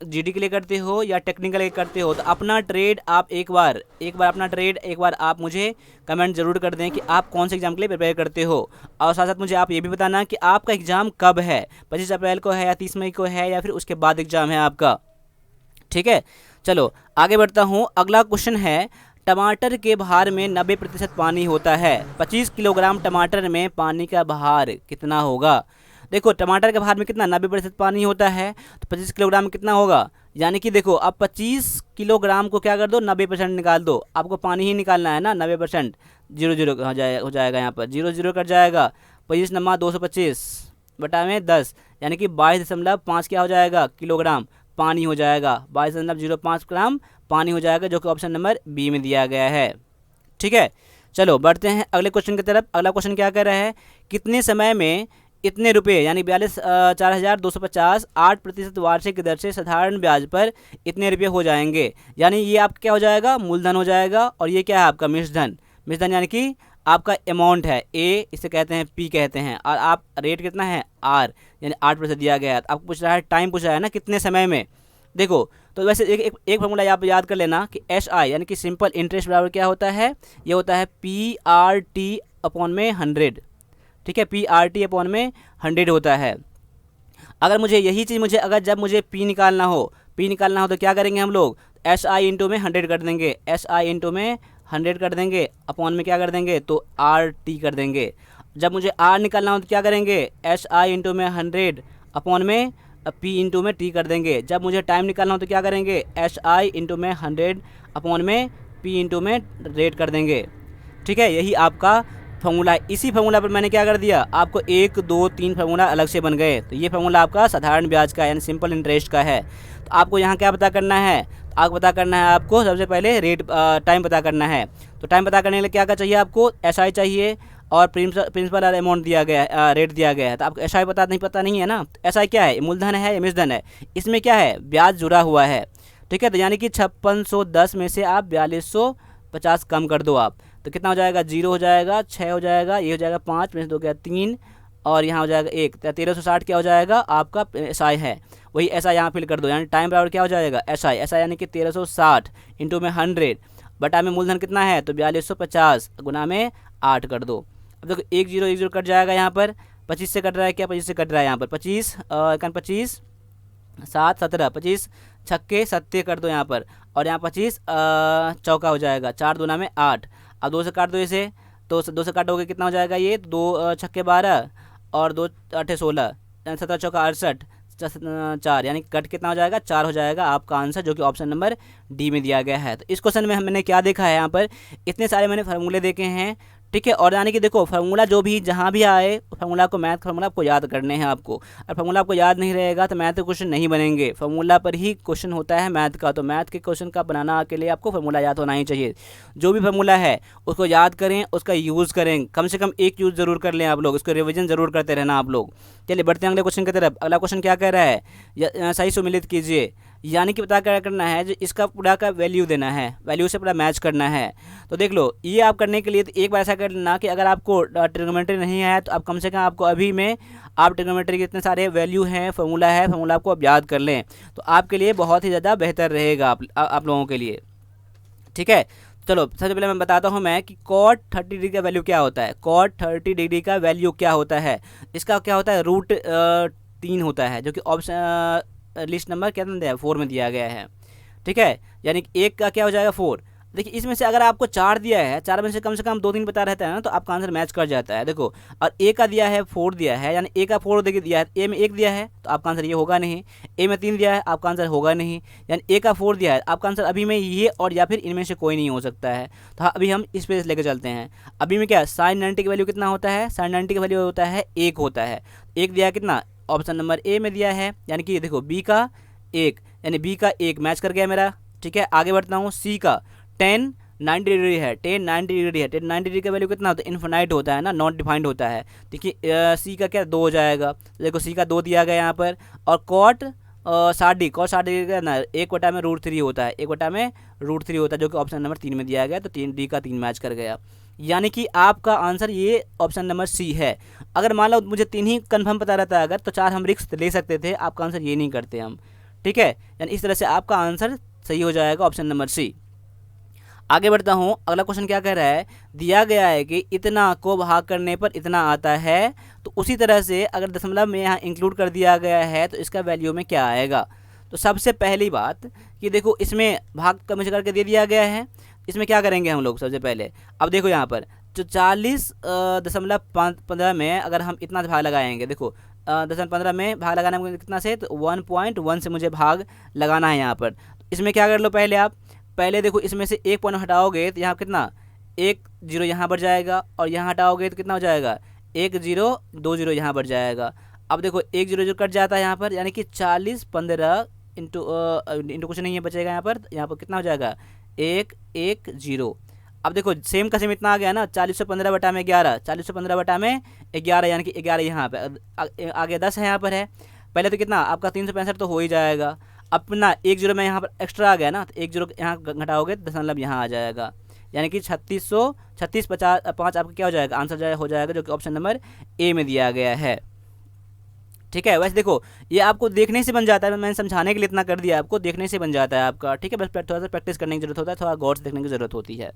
जीडी के लिए करते हो, या टेक्निकल के लिए करते हो, तो अपना ट्रेड आप एक बार अपना ट्रेड एक बार आप मुझे कमेंट जरूर कर दें कि आप कौन से एग्ज़ाम के लिए प्रिपेयर करते हो। और साथ साथ मुझे आप ये भी बताना कि आपका एग्ज़ाम कब है, 25 अप्रैल को है या 30 मई को है, या फिर उसके बाद एग्ज़ाम है आपका। ठीक है, चलो आगे बढ़ता हूँ। अगला क्वेश्चन है, टमाटर के भार में 90% पानी होता है, 25 किलोग्राम टमाटर में पानी का भार कितना होगा। देखो टमाटर के भार में कितना 90% पानी होता है, तो 25 किलोग्राम में कितना होगा, यानी कि देखो अब 25 किलोग्राम को क्या कर दो 90% निकाल दो, आपको पानी ही निकालना है ना 90%, 0 हो जाएगा यहाँ पर 0 कट जाएगा, 25 नमा 225 बटा में 10, यानी कि 22.5 क्या हो जाएगा किलोग्राम पानी हो जाएगा, 22.05 ग्राम पानी हो जाएगा, जो कि ऑप्शन नंबर बी में दिया गया है। ठीक है, चलो बढ़ते हैं अगले क्वेश्चन की तरफ। अगला क्वेश्चन क्या कर रहा है, कितने समय में इतने रुपये यानी 42,4250 8% वार्षिक दर से साधारण ब्याज पर इतने रुपये हो जाएंगे। यानी ये आपका क्या हो जाएगा, मूलधन हो जाएगा, और ये क्या है आपका मिश्रधन। मिश्रधन यानी कि आपका अमाउंट है ए, इसे कहते हैं पी कहते हैं, और आप रेट कितना है आर, यानी 8% दिया गया है। आपको पूछ रहा है टाइम पूछ रहा है ना कितने समय में। देखो तो वैसे एक फॉर्मूला आप याद कर लेना कि एस आई यानी कि सिंपल इंटरेस्ट बराबर क्या होता है, ये होता है पी आर टी अपॉन में 100। ठीक है, पी आर टी अपॉन में 100 होता है। अगर मुझे यही चीज़ अगर जब मुझे पी निकालना हो तो क्या करेंगे हम लोग, एस आई इंटू में 100 कर देंगे, एस आई इंटू में 100 कर देंगे, अपॉन में क्या कर देंगे तो आर टी कर देंगे। जब मुझे आर निकालना हो तो क्या करेंगे, एस आई इंटू में 100 अपॉन में पी इंटू में टी कर देंगे। जब मुझे टाइम निकालना हो तो क्या करेंगे, एस आई इंटू में 100 अपॉन में पी इंटू में रेट कर देंगे। ठीक है, यही आपका फार्मूला है। इसी फार्मूला पर मैंने क्या कर दिया, आपको 1 2 3 फार्मूला अलग से बन गए। तो ये फार्मूला आपका साधारण ब्याज का यानी सिंपल इंटरेस्ट का है। तो आपको यहाँ क्या पता करना है, आपको पता करना है, आपको सबसे पहले रेट टाइम पता करना है। तो टाइम पता करने के लिए क्या चाहिए, आपको एस आई चाहिए और प्रिंसिपल और अमाउंट दिया गया है, रेट दिया गया है। तो आपको एस आई पता नहीं है ना, एस आई क्या है, मूलधन है या मिश्रधन है, इसमें क्या है ब्याज जुड़ा हुआ है। ठीक है, तो यानी कि 5610 में से आप 4250 कम कर दो आप, तो कितना हो जाएगा, 0 हो जाएगा, 6 हो जाएगा, ये हो जाएगा 5 में से 2 गया 3, और यहाँ हो जाएगा 1, 1360 क्या हो जाएगा आपका एस आई है। वही एस आई यहाँ फिल कर दो, यानी टाइम बराबर क्या हो जाएगा एस आई यानी कि 1360 इंटू में 100 बटा में मूलधन कितना है तो 4250 गुना में 8 कर दो। अब देखो 1 0 कट जाएगा, यहाँ पर 25 से कट रहा है, क्या 25 से कट रहा है, यहाँ पर 25 25 7 17 25 छक्के 70 कर दो यहाँ पर, और यहाँ 25 चौका हो जाएगा, 4 दूना में 8। अब 2 से काट दो इसे, तो 2 से काटोगे कितना हो जाएगा, ये 2 छक्के 12 और 2 8 16, 17 चौका 68 4, यानी कट कितना हो जाएगा 4 हो जाएगा आपका आंसर, जो कि ऑप्शन नंबर डी में दिया गया है। तो इस क्वेश्चन में मैंने क्या देखा है, यहाँ पर इतने सारे मैंने फार्मूले देखे हैं। ठीक है, और यानी कि देखो फार्मूला जो भी जहाँ भी आए फार्मूला को, मैथ फार्मूला आपको याद करने हैं आपको। और फार्मूला आपको याद नहीं रहेगा तो मैथ के क्वेश्चन नहीं बनेंगे, फार्मूला पर ही क्वेश्चन होता है मैथ का। तो मैथ के क्वेश्चन का बनाना के लिए आपको फार्मूला याद होना ही चाहिए। जो भी फार्मूला है उसको याद करें, उसका यूज़ करें, कम से कम एक यूज़ ज़रूर कर लें आप लोग, उसको रिविजन ज़रूर करते रहना आप लोग। चलिए बढ़ते हैं अगले क्वेश्चन की तरफ। अगला क्वेश्चन क्या कह रहा है, सही सुमिलित कीजिए, यानी कि पता क्या करना है, जो इसका पूरा का वैल्यू देना है, वैल्यू से पूरा मैच करना है। तो देख लो ये आप करने के लिए तो एक बार ऐसा कर लेना कि अगर आपको ट्रिग्नोमेट्री नहीं है तो आप कम से कम आपको अभी में आप ट्रिग्नोमेट्री के इतने सारे वैल्यू हैं, फार्मूला है, फार्मूला आपको आप याद कर लें, तो आपके लिए बहुत ही ज़्यादा बेहतर रहेगा आप लोगों के लिए। ठीक है, चलो सबसे पहले मैं बताता हूँ मैं कि cot 30 डिग्री का वैल्यू क्या होता है। cot 30 डिग्री का वैल्यू क्या होता है, इसका क्या होता है, √3 होता है, जो कि ऑप्शन लिस्ट नंबर क्या दिया है 4 में दिया गया है। ठीक है, यानी कि एक का क्या हो जाएगा 4, देखिए इसमें से अगर आपको 4 दिया है, 4 में से कम 2-3 पता रहता है ना, तो आपका आंसर मैच कर जाता है। देखो, और ए का दिया है 4 दिया है, यानी ए का 4 देखिए दिया है, ए में 1 दिया है तो आपका आंसर ये होगा नहीं। ए में 3 दिया है, आपका आंसर होगा नहीं। यानी ए का 4 दिया है, आपका आंसर अभी में ये और या फिर इनमें से कोई नहीं हो सकता है। तो हाँ, अभी हम इस पे लेकर चलते हैं। अभी में क्या साइन 90 की वैल्यू कितना होता है? साइन 90 की वैल्यू होता है 1 होता है। 1 दिया है कितना? ऑप्शन नंबर ए में दिया है, यानी कि देखो बी का 1, यानी बी का 1 मैच कर गया मेरा। ठीक है, आगे बढ़ता हूँ। सी का 10 90 डिग्री है, 10 90 डिग्री है। 10 90 डिग्री का वैल्यू कितना होता है? इन्फिनाइट होता है ना, नॉट डिफाइंड होता है। देखिए सी का क्या 2 हो जाएगा। देखो सी का 2 दिया गया यहाँ पर। और कॉट 60 डिग्री का ना 1/√3 होता है, 1/√3 होता है, जो कि ऑप्शन नंबर 3 में दिया गया। तो 3 डी का 3 मैच कर गया, यानी कि आपका आंसर ये ऑप्शन नंबर सी है। अगर मान लो मुझे 3 ही कन्फर्म पता रहता है अगर, तो 4 हम रिस्क ले सकते थे, आपका आंसर ये नहीं करते हम। ठीक है, यानी इस तरह से आपका आंसर सही हो जाएगा ऑप्शन नंबर सी। आगे बढ़ता हूँ। अगला क्वेश्चन क्या कह रहा है? दिया गया है कि इतना को भाग करने पर इतना आता है, तो उसी तरह से अगर दशमलव में यहाँ इंक्लूड कर दिया गया है तो इसका वैल्यू में क्या आएगा? तो सबसे पहली बात कि देखो इसमें भाग कम से करके दे दिया गया है, इसमें क्या करेंगे हम लोग सबसे पहले? अब देखो यहाँ पर जो 40.15 में अगर हम इतना भाग लगाएंगे, देखो 10.15 में भाग लगाना है कितना से? तो 1.1 से मुझे भाग लगाना है यहाँ पर। इसमें क्या कर लो पहले आप, पहले देखो इसमें से 1 पॉइंट हटाओगे तो यहाँ कितना 1 0 यहाँ बढ़ जाएगा, और यहाँ हटाओगे तो कितना हो जाएगा 1 0 2 0 यहाँ बढ़ जाएगा। अब देखो 1 0 जो कट जाता है यहाँ पर, यानी कि 40.15 इंटू कुछ नहीं है बचेगा यहाँ पर कितना हो जाएगा 1 1 0। अब देखो सेम का सेम इतना आ गया ना, 40/15 बटा में 11, 40/15 बटा में 11, यानी कि 11 यहाँ पे आगे 10 है यहाँ पर है। पहले तो कितना आपका 365 तो हो ही जाएगा। अपना 1 0 में यहाँ पर एक्स्ट्रा आ गया ना, तो 1 0 यहाँ घटाओगे तो दशमलव यहाँ आ जाएगा, यानी कि 3650 आपका क्या हो जाएगा? आंसर हो जाएगा, जो कि ऑप्शन नंबर ए में दिया गया है। ठीक है, वैसे देखो ये आपको देखने से बन जाता है, मैंने समझाने के लिए इतना कर दिया, आपको देखने से बन जाता है आपका। ठीक है, बस थोड़ा सा प्रैक्टिस करने की जरूरत होता है, थोड़ा गौर से देखने की जरूरत होती है।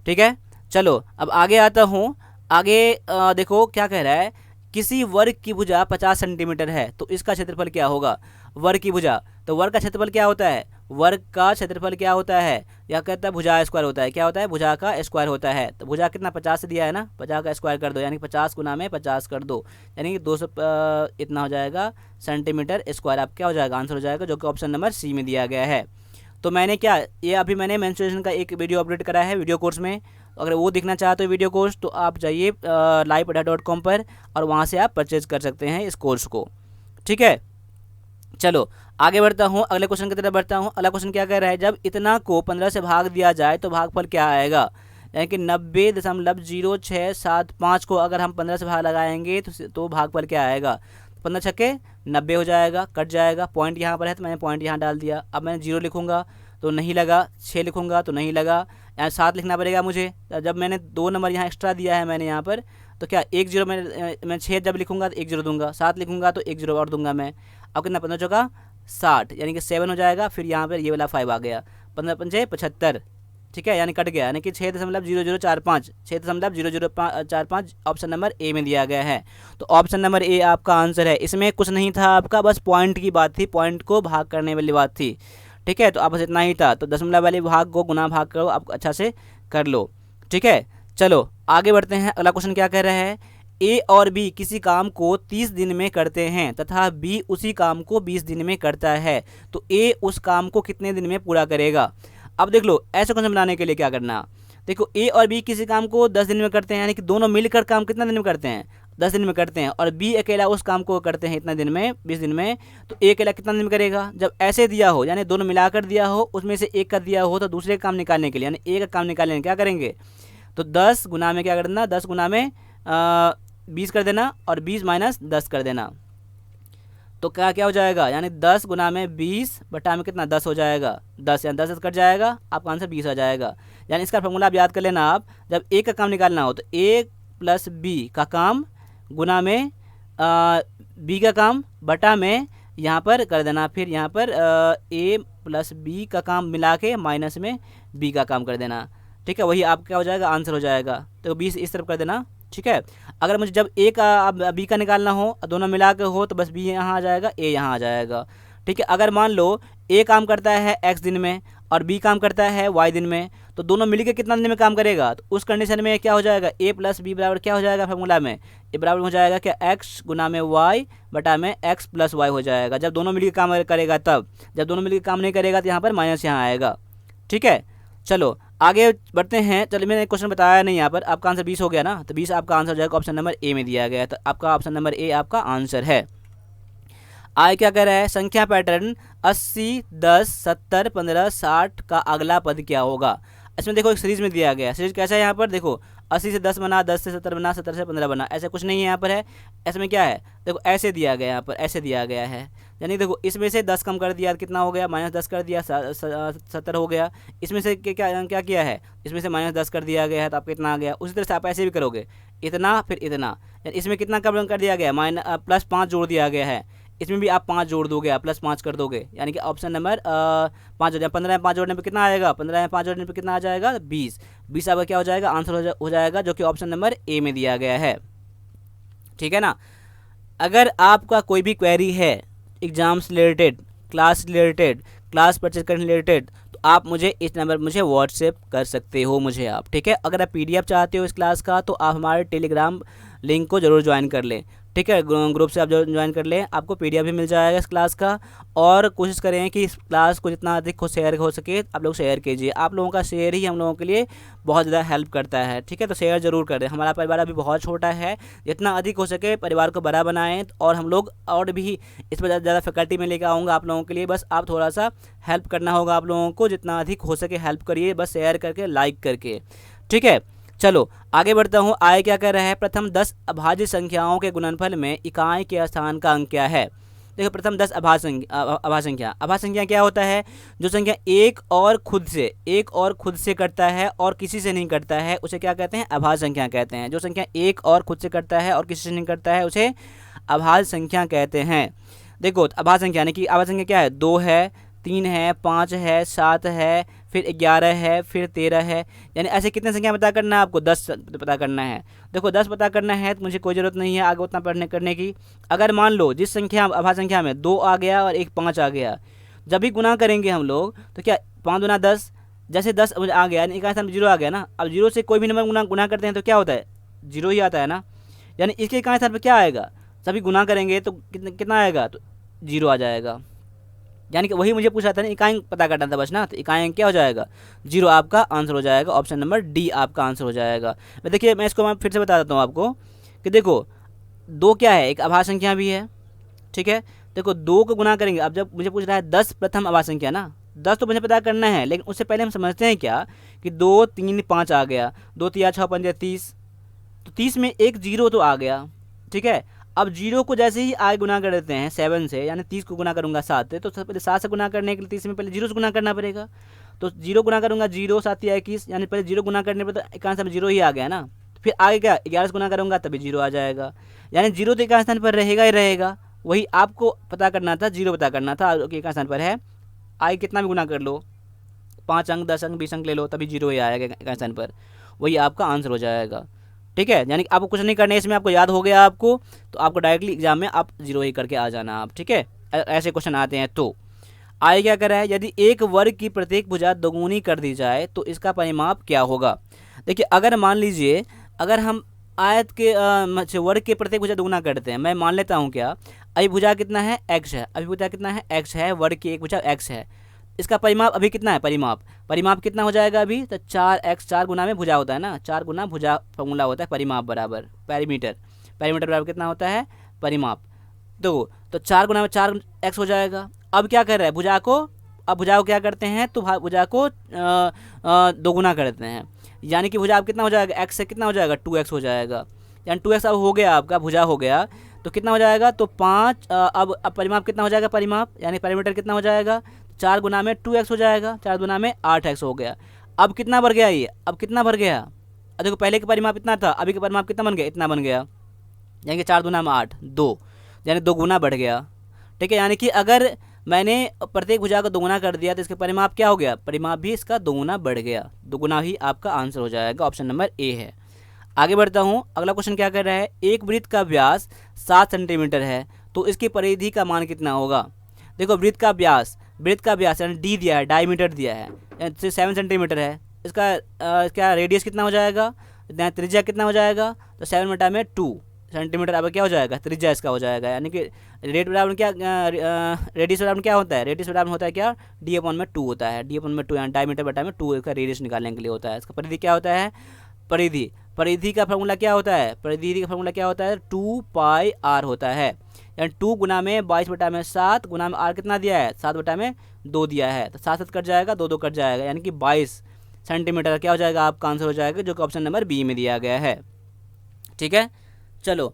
ठीक है, चलो अब आगे आता हूँ। आगे देखो क्या कह रहा है? किसी वर्ग की भुजा 50 सेंटीमीटर है, तो इसका क्षेत्रफल क्या होगा? वर्ग की भुजा, तो वर्ग का क्षेत्रफल क्या होता है? वर्ग का क्षेत्रफल क्या होता है? या कहता है भुजा स्क्वायर होता है। क्या होता है? भुजा का स्क्वायर होता है। तो भुजा कितना 50 से दिया है ना, 50 का स्क्वायर कर दो, यानी 50 गुना में 50 कर दो, यानी कि 200 इतना हो जाएगा सेंटीमीटर स्क्वायर। आप क्या हो जाएगा? आंसर हो जाएगा, जो कि ऑप्शन नंबर सी में दिया गया है। तो मैंने क्या ये अभी मैंने मेंस्ट्रुएशन का एक वीडियो अपलोड करा है वीडियो कोर्स में, अगर वो देखना चाहते हो वीडियो कोर्स तो आप जाइए livepada.com पर, और वहाँ से आप परचेज कर सकते हैं इस कोर्स को। ठीक है, चलो आगे बढ़ता हूँ, अगले क्वेश्चन की तरफ बढ़ता हूँ। अगला क्वेश्चन क्या कह रहा है? जब इतना को 15 से भाग दिया जाए तो भागफल क्या आएगा? यानी कि 90.0675 को अगर हम 15 से भाग लगाएंगे तो भागफल क्या आएगा? 15 छक्के 90 हो जाएगा, कट जाएगा। पॉइंट यहाँ पर है तो मैंने पॉइंट यहाँ डाल दिया। अब मैंने 0 लिखूँगा तो नहीं लगा, 6 लिखूँगा तो नहीं लगा, यहाँ 7 लिखना पड़ेगा मुझे। जब मैंने 2 नंबर यहाँ एक्स्ट्रा दिया है मैंने यहाँ पर, तो क्या 1 0 मैं 6 जब लिखूँगा तो 1 0 दूंगा, 7 लिखूँगा तो 1 0 और दूंगा मैं। अब कितना 15 चौका 60, यानी कि 7 हो जाएगा। फिर यहाँ पर ये वाला 5 आ गया, 15 पंजे 75। ठीक है, यानी कट गया, यानी कि 6.0045, 6.0045 ऑप्शन नंबर ए में दिया गया है। तो ऑप्शन नंबर ए आपका आंसर है। इसमें कुछ नहीं था आपका, बस पॉइंट की बात थी, पॉइंट को भाग करने वाली बात थी। ठीक है, तो आप बस इतना ही था। तो दशमलव वाले भाग को गुना भाग करो, आप अच्छा से कर लो। ठीक है, चलो आगे बढ़ते हैं। अगला क्वेश्चन क्या कह रहा है? ए और बी किसी काम को 30 दिन में करते हैं तथा बी उसी काम को 20 दिन में करता है, तो ए उस काम को कितने दिन में पूरा करेगा? अब देख लो, ऐसे क्वेश्चन बनाने के लिए क्या करना, देखो ए और बी किसी काम को 10 दिन में करते हैं, यानी कि दोनों मिलकर काम कितना दिन में करते हैं? 10 दिन में करते हैं, और बी अकेला उस काम को करते हैं इतना दिन में, 20 दिन में, तो ए अकेला कितना दिन में करेगा? जब ऐसे दिया हो, यानी दोनों मिलाकर दिया हो, उसमें से एक का दिया हो, तो दूसरे का काम निकालने के लिए, यानी ए का काम निकालने के लिए क्या करेंगे? तो 10 गुना में क्या कर देना, 10 गुना में 20 कर देना, और 20 माइनस 10 कर देना, तो क्या क्या हो जाएगा? यानी 10 गुना में 20 बटा में कितना 10 हो जाएगा, 10 यानी 10 कट जाएगा, आपका आंसर 20 आ जाएगा। यानी इसका फॉर्मूला आप याद कर लेना। आप जब ए का काम निकालना हो तो ए प्लस बी का काम गुना में बी का काम बटा में यहाँ पर कर देना, फिर यहाँ पर ए प्लस बी का काम मिला के माइनस में बी का काम कर देना। ठीक है, वही आपका क्या हो जाएगा? आंसर हो जाएगा। तो 20 इस तरफ कर देना। ठीक है, अगर मुझे जब ए का बी का निकालना हो, दोनों मिला के हो, तो बस बी यहाँ आ जाएगा, ए यहाँ आ जाएगा। ठीक है, अगर मान लो ए काम करता है x दिन में और बी काम करता है y दिन में, तो दोनों मिलकर कितना देने में काम करेगा, तो उस कंडीशन में क्या हो जाएगा, ए प्लस बी बराबर क्या हो जाएगा फार्मूला में, ए बराबर हो जाएगा क्या, एक्स गुना में वाई बटा में एक्स प्लस वाई हो जाएगा। जब दोनों मिलकर काम करेगा तब, जब दोनों मिलकर काम नहीं करेगा तो यहाँ पर माइनस यहाँ आएगा। ठीक है, चलो आगे बढ़ते हैं। चलो मैंने क्वेश्चन बताया नहीं यहाँ पर, आपका आंसर 20 हो गया ना, तो 20 आपका आंसर हो जाएगा, ऑप्शन नंबर ए में दिया गया है, तो आपका ऑप्शन नंबर ए आपका आंसर है। आगे क्या कह रहा है, संख्या पैटर्न 80, 10, 70, 15, 60 का अगला पद क्या होगा। इसमें देखो एक सीरीज में दिया गया है, सीरीज कैसा है यहाँ पर देखो, 80 से 10 बना, 10 से 70 बना, 70 से 15 बना, ऐसा कुछ नहीं है यहाँ पर है। इसमें क्या है देखो, ऐसे दिया गया है, यहाँ पर ऐसे दिया गया है, यानी देखो इसमें से 10 कम कर दिया कितना हो गया, -10 कर दिया 70 हो गया। इसमें से क्या क्या किया है, इसमें से -10 कर दिया गया है तो आपका इतना आ गया। उसी तरह से आप ऐसे भी करोगे, इतना फिर इतना, इसमें कितना कम कर दिया गया, +5 जोड़ दिया गया है, इसमें भी आप 5 जोड़ दोगे, आप +5 कर दोगे, यानी कि ऑप्शन नंबर 5 हो जाएगा। 15 में 5 जोड़ने पे कितना आएगा, 15 में 5 जोड़ने पे कितना आ जाएगा, 20। 20 आपका क्या हो जाएगा, आंसर हो जाएगा, जो कि ऑप्शन नंबर ए में दिया गया है। ठीक है ना। अगर आपका कोई भी क्वेरी है एग्जाम से related, class related, class purchase करने रिलेटेड, तो आप मुझे इस नंबर पर मुझे व्हाट्सएप कर सकते हो मुझे आप। ठीक है, अगर आप PDF चाहते हो इस क्लास का तो आप हमारे टेलीग्राम लिंक को जरूर ज्वाइन कर लें। ठीक है, ग्रुप से आप जो ज्वाइन कर लें, आपको PDF भी मिल जाएगा इस क्लास का। और कोशिश करें कि इस क्लास को जितना अधिक शेयर हो सके आप लोग शेयर कीजिए। आप लोगों का शेयर ही हम लोगों के लिए बहुत ज़्यादा हेल्प करता है। ठीक है, तो शेयर ज़रूर कर दें। हमारा परिवार अभी बहुत छोटा है, जितना अधिक हो सके परिवार को बड़ा बनाएं, और हम लोग और भी इस पर ज़्यादा फैकल्टी में लेकर आऊँगा आप लोगों के लिए। बस आप थोड़ा सा हेल्प करना होगा आप लोगों को, जितना अधिक हो सके हेल्प करिए, बस शेयर करके, लाइक करके। ठीक है, चलो आगे बढ़ता हूँ। आगे क्या कर रहा है, प्रथम 10 अभाज्य संख्याओं के गुणनफल में इकाई के स्थान का अंक क्या है। देखो प्रथम 10 अभाज्य संख्या क्या होता है, जो संख्या एक और खुद से कटता है और किसी से नहीं कटता है उसे क्या कहते हैं, अभाज्य संख्या कहते हैं। जो संख्या एक और खुद से कटता है और किसी से नहीं कटता है उसे अभाज्य संख्या कहते हैं। देखो अभाज्य संख्या यानी कि अभाज्य संख्या क्या है, 2 है, 3 है, 5 है, 7 है, फिर 11 है, फिर 13 है, यानी ऐसे कितने संख्या पता करना है आपको, 10 पता करना है। देखो 10 पता करना है तो मुझे कोई ज़रूरत नहीं है आगे उतना पढ़ने करने की। अगर मान लो जिस संख्या अभाज्य संख्या में 2 आ गया और एक 5 आ गया, जब भी गुना करेंगे हम लोग तो क्या 5 गुना 10, जैसे 10 आ गया यानी इकाई स्थान में 0 आ गया ना। अब 0 से कोई भी नंबर गुना करते हैं तो क्या होता है, 0 ही आता है ना। यानी इसके इकाई स्थान पर क्या आएगा, सभी गुना करेंगे तो कितना आएगा, तो 0 आ जाएगा। यानी कि वही मुझे पूछा था ना, इकाई पता करना था बस ना, तो इकाई क्या हो जाएगा, 0 आपका आंसर हो जाएगा। ऑप्शन नंबर डी आपका आंसर हो जाएगा। देखिए मैं इसको फिर से बता देता हूँ आपको कि देखो 2 क्या है, एक अभाज्य संख्या भी है। ठीक है, देखो 2 को गुना करेंगे। अब जब मुझे पूछ रहा है 10 प्रथम अभाज्य संख्या ना, 10 तो मुझे पता करना है, लेकिन उससे पहले हम समझते हैं क्या कि 2, 3, 5 आ गया, 2 3 6 5 30, तो 30 में एक 0 तो आ गया। ठीक है, अब 0 को जैसे ही आगे गुना कर देते हैं 7 से, यानी 30 को गुना करूंगा 7 से, तो सबसे पहले 7 से गुना करने के लिए 30 में पहले 0 से गुना करना पड़ेगा। तो 0 गुना करूंगा, 0 7 या 21, यानी पहले 0 गुना करने पर तो इकाई स्थान में 0 ही आ गया ना। फिर आगे क्या 11 से गुना करूंगा तभी 0 आ जाएगा, यानी 0 तो इकाई स्थान पर रहेगा ही रहेगा। वही आपको पता करना था, 0 पता करना था, इकाई स्थान पर है। आगे कितना भी गुना कर लो, 5 अंक 10 अंक 20 अंक ले लो, तभी 0 ही आएगा इकाई स्थान पर, वही आपका आंसर हो जाएगा। ठीक है, यानी कि आपको कुछ नहीं करना है इसमें, आपको याद हो गया आपको, तो आपको डायरेक्टली एग्जाम में आप 0 ही करके आ जाना आप। ठीक है, ऐसे क्वेश्चन आते हैं। तो आगे क्या कर रहा है, यदि एक वर्ग की प्रत्येक भुजा दोगुनी कर दी जाए तो इसका परिमाप क्या होगा। देखिए अगर मान लीजिए अगर हम आयत के वर्ग के प्रत्येक भुजा दोगुना करते हैं, मैं मान लेता हूँ क्या, अभी भुजा कितना है, x है, अभी भुजा कितना है, x है, वर्ग की एक भुजा x है, इसका परिमाप अभी कितना है, परिमाप कितना हो जाएगा अभी, तो 4x, 4 गुना में भुजा होता है ना, 4 गुना भुजा फॉर्मूला होता है परिमाप बराबर पैरीमीटर बराबर कितना होता है, परिमाप। तो 4 गुना में 4x हो जाएगा। अब क्या कर रहा है, भुजा को क्या करते हैं, तो भुजा को दोगुना करते हैं, यानी कि भुजा अब कितना हो जाएगा, x से कितना हो जाएगा, 2x हो जाएगा, यानी 2x अब हो गया आपका, भुजा हो गया तो कितना हो जाएगा, तो 5 अब परिमाप कितना हो जाएगा, परिमाप यानी पैरीमीटर कितना हो जाएगा, 4 गुना में 2x हो जाएगा, 4 गुना में 8x हो गया। अब कितना बढ़ गया ये, अब कितना बढ़ गया, देखो पहले का परिमाप इतना था, अभी का परिमाप कितना बन गया, इतना बन गया, यानी कि 4 गुना में 8 2, यानी 2 गुना बढ़ गया। ठीक है, यानी कि अगर मैंने प्रत्येक भुजा को 2 गुना कर दिया तो इसका परिमाप क्या हो गया, परिमाप भी इसका 2 गुना बढ़ गया, 2 गुना ही आपका आंसर हो जाएगा। ऑप्शन नंबर ए है। आगे बढ़ता हूँ, अगला क्वेश्चन क्या कर रहा है, एक वृत्त का व्यास 7 सेंटीमीटर है तो इसकी परिधि का मान कितना होगा। देखो वृत्त का व्यास यानी डी दिया है, डायमीटर दिया है, 7 सेंटीमीटर है, इसका क्या रेडियस कितना हो जाएगा, त्रिज्या कितना हो जाएगा, तो 7/2 सेंटीमीटर अब क्या हो जाएगा, त्रिज्या इसका हो जाएगा। यानी कि रेट बराबर क्या, रेडियस बराबर क्या होता है, रेडियस बराबर होता है क्या, d/2 होता है, d/2 यानी डायमीटर बटा में 2 का रेडियस निकालने के लिए होता है। इसका परिधि क्या होता है, परिधि, परिधि का फॉर्मूला क्या होता है, परिधि का फॉर्मूला क्या होता है, 2πr होता है। यानी 2 गुना में 22/7 गुना में r कितना दिया है, 7/2 दिया है, तो 7 कट जाएगा, 2 कट जाएगा, यानी कि 22 सेंटीमीटर क्या हो जाएगा, आपका आंसर हो जाएगा, जो कि ऑप्शन नंबर बी में दिया गया है। ठीक है, चलो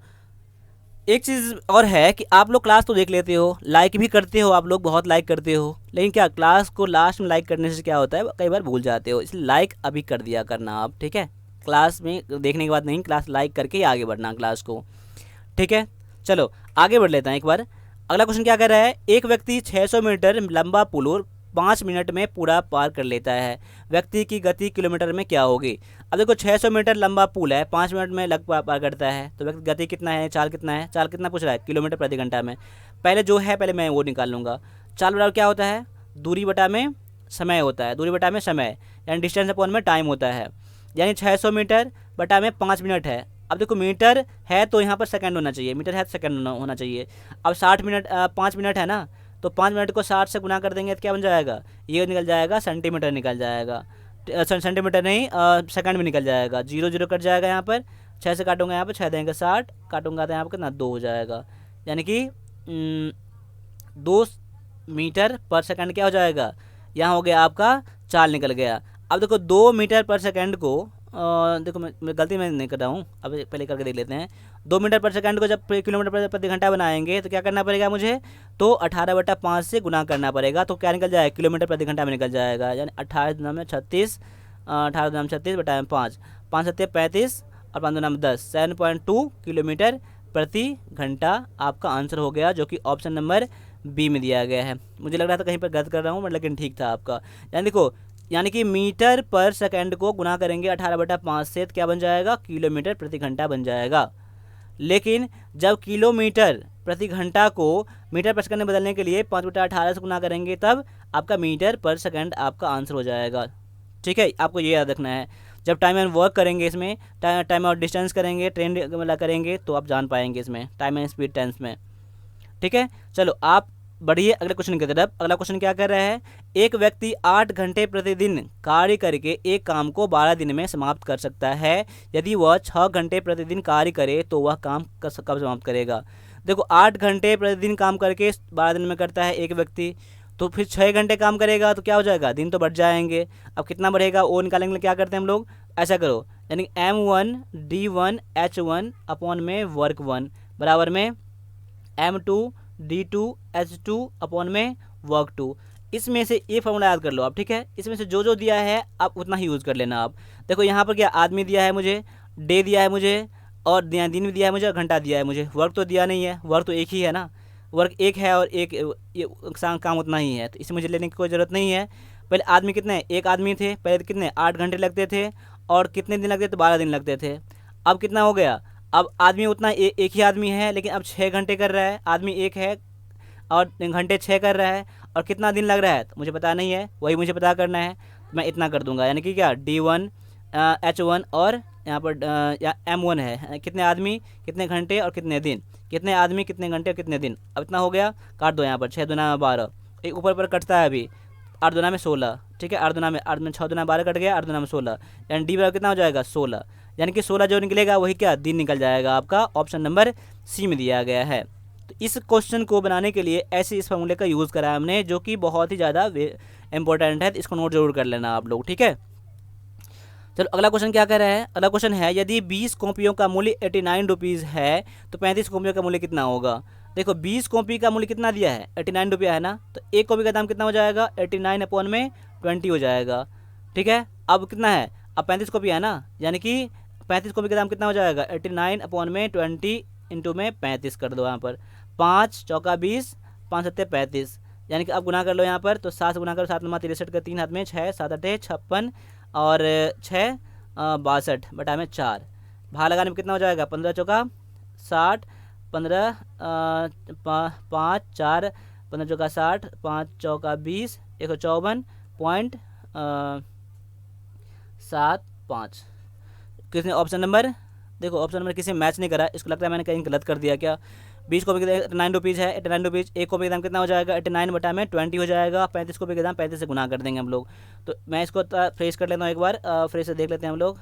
एक चीज़ और है कि आप लोग क्लास तो देख लेते हो, लाइक भी करते हो, आप लोग बहुत लाइक करते हो, लेकिन क्या क्लास को लास्ट में लाइक करने से क्या होता है, कई बार भूल जाते हो, इसलिए लाइक अभी कर दिया करना आप। ठीक है, क्लास में देखने के बाद नहीं, क्लास लाइक करके ही आगे बढ़ना क्लास को। ठीक है, चलो आगे बढ़ लेते हैं एक बार। अगला क्वेश्चन क्या कर रहा है, एक व्यक्ति 600 मीटर लंबा पुल 5 मिनट में पूरा पार कर लेता है, व्यक्ति की गति किलोमीटर में क्या होगी। अब देखो 600 मीटर लंबा पुल है, 5 मिनट में लग पार करता है, तो व्यक्ति गति कितना है, चाल कितना है, चाल कितना पूछ रहा है, किलोमीटर प्रति घंटा में। पहले जो है पहले मैं वो निकाल लूँगा। चाल बराबर क्या होता है, दूरी बटा में समय होता है, दूरी बटा में समय यानी डिस्टेंस अपॉन में टाइम होता है। यानी 600 मीटर बटा में 5 मिनट है। अब देखो मीटर है तो यहाँ पर सेकंड होना चाहिए, मीटर है तो सेकंड होना चाहिए। अब 60 मिनट 5 मिनट है ना, तो 5 मिनट को 60 से गुना कर देंगे तो क्या बन जाएगा, ये निकल जाएगा सेंटीमीटर निकल जाएगा, सेंटीमीटर नहीं सेकंड में निकल जाएगा। 0 0 कट जाएगा यहाँ पर, 6 से काटूंगा यहाँ पर 6 देंगे 60, काटूंगा तो यहाँ पर कितना 2 हो जाएगा, यानी कि 2 मीटर पर सेकंड क्या हो जाएगा, यहाँ हो गया आपका चाल निकल गया। अब देखो 2 मीटर पर सेकंड को देखो मैं गलती में नहीं कर रहा हूँ, अब पहले करके देख लेते हैं। 2 मीटर पर सेकंड को जब किलोमीटर प्रति घंटा बनाएंगे तो क्या करना पड़ेगा मुझे, तो 18/5 से गुना करना पड़ेगा, तो क्या निकल जाएगा, किलोमीटर प्रति घंटा में निकल जाएगा। यानी 18 दूना में 36, 18 दूना में 36 बटा में 5, 5 7 35 और 5 दूना में 10, 7.2 किलोमीटर प्रति घंटा आपका आंसर हो गया, जो कि ऑप्शन नंबर बी में दिया गया है। मुझे लग रहा था कहीं पर गलत कर रहा हूँ, लेकिन ठीक था आपका। यानी देखो, यानी कि मीटर पर सेकंड को गुना करेंगे 18/5 से, तो क्या बन जाएगा, किलोमीटर प्रति घंटा बन जाएगा। लेकिन जब किलोमीटर प्रति घंटा को मीटर पर सेकंड में बदलने के लिए 5/18 से गुना करेंगे, तब आपका मीटर पर सेकंड आपका आंसर हो जाएगा। ठीक है, आपको ये याद रखना है। जब टाइम एंड वर्क करेंगे, इसमें टाइम और डिस्टेंस करेंगे, ट्रेन वाला करेंगे, तो आप जान पाएंगे इसमें टाइम एंड स्पीड टेंस में। ठीक है, चलो आप बढ़िए अगले क्वेश्चन की तरफ। अगला क्वेश्चन क्या कर रहा है, एक व्यक्ति 8 घंटे प्रतिदिन कार्य करके एक काम को 12 दिन में समाप्त कर सकता है। यदि वह 6 घंटे प्रतिदिन कार्य करे तो वह काम कब समाप्त करेगा। देखो 8 घंटे प्रतिदिन काम करके 12 दिन में करता है एक व्यक्ति, तो फिर 6 घंटे काम करेगा तो क्या हो जाएगा, दिन तो बढ़ जाएंगे। अब कितना बढ़ेगा वो निकालने के लिए क्या करते हैं हम लोग, ऐसा करो, यानी M1 D1 H1 अपॉन में वर्क 1 बराबर में M2 D2 H2 अपॉन में वर्क 2। इसमें से ये फॉर्मूला याद कर लो आप। ठीक है, इसमें से जो जो दिया है आप उतना ही यूज़ कर लेना आप। देखो यहाँ पर क्या आदमी दिया है मुझे, डे दिया है मुझे, और दिन भी दिया है मुझे, और घंटा दिया है मुझे। वर्क तो दिया नहीं है, वर्क तो एक ही है ना, वर्क एक है और एक ये काम उतना ही है, तो इसे मुझे लेने की कोई ज़रूरत नहीं है। पहले आदमी कितने, एक आदमी थे, पहले कितने 8 घंटे लगते थे, और कितने दिन लगते थे, 12 दिन लगते थे। अब कितना हो गया, अब आदमी उतना एक ही आदमी है, लेकिन अब 6 घंटे कर रहा है, आदमी एक है और घंटे 6 कर रहा है, और कितना दिन लग रहा है तो मुझे पता नहीं है, वही मुझे पता करना है, तो मैं इतना कर दूंगा। यानी कि क्या D1 H1 और यहाँ पर M1 है, कितने आदमी कितने घंटे और कितने दिन, कितने आदमी कितने घंटे और कितने दिन। अब इतना हो गया, काट दो यहाँ पर, 6 दूना में 12, एक ऊपर पर कटता है अभी, 8 दूना में 16। ठीक है, 8 दूना में 6 दूना 12 कट गया, 8 दूना में 16, यानी डी बराबर कितना हो जाएगा 16। यानी कि 16 जो निकलेगा वही क्या दिन निकल जाएगा आपका, ऑप्शन नंबर सी में दिया गया है। तो इस क्वेश्चन को बनाने के लिए ऐसे इस फॉर्मूले का यूज़ करा है हमने, जो कि बहुत ही ज़्यादा इंपॉर्टेंट है, तो इसको नोट जरूर कर लेना आप लोग। ठीक है, चलो अगला क्वेश्चन क्या कह रहा है। अगला क्वेश्चन है, यदि 20 कॉपियों का मूल्य 89 रुपीज़ है तो 35 कॉपियों का मूल्य कितना होगा। देखो 20 कॉपी का मूल्य कितना दिया है, 89 रुपया है ना, तो एक कॉपी का दाम कितना हो जाएगा, 89 अपॉन में 20 हो जाएगा। ठीक है, अब कितना है, अब 35 कॉपी है ना, यानी कि 35 कॉपी का दाम कितना हो जाएगा, 89 अपॉन में 20 इंटू में 35 कर दो यहाँ पर, 5 चौका 20, 5 सत्ते 35, यानी कि अब गुना कर लो यहाँ पर, तो 7 से गुना करो, 7 नमा 63 का 3 हाथ में 6, 7 8 56 और 6 62 बटा में 4, भाग लगाने में कितना हो जाएगा, 15 चौका 60, 15 5 4 15 चौका 60, 5 चौका 20, 154 7 5। किसने ऑप्शन नंबर, देखो ऑप्शन नंबर किसी मैच नहीं करा, इसको लगता है मैंने कहीं गलत कर दिया क्या। 20 कॉपी के दाम 89 रुपीज़ है, 89 रुपीज़। एक कॉपी के दाम कितना हो जाएगा, 89 बटा में 20 हो जाएगा। 35 कॉपी के दाम 35 से गुना कर देंगे हम लोग। तो मैं इसको फ्रेश कर लेता हूँ एक बार, फ्रेश से देख लेते हैं हम लोग।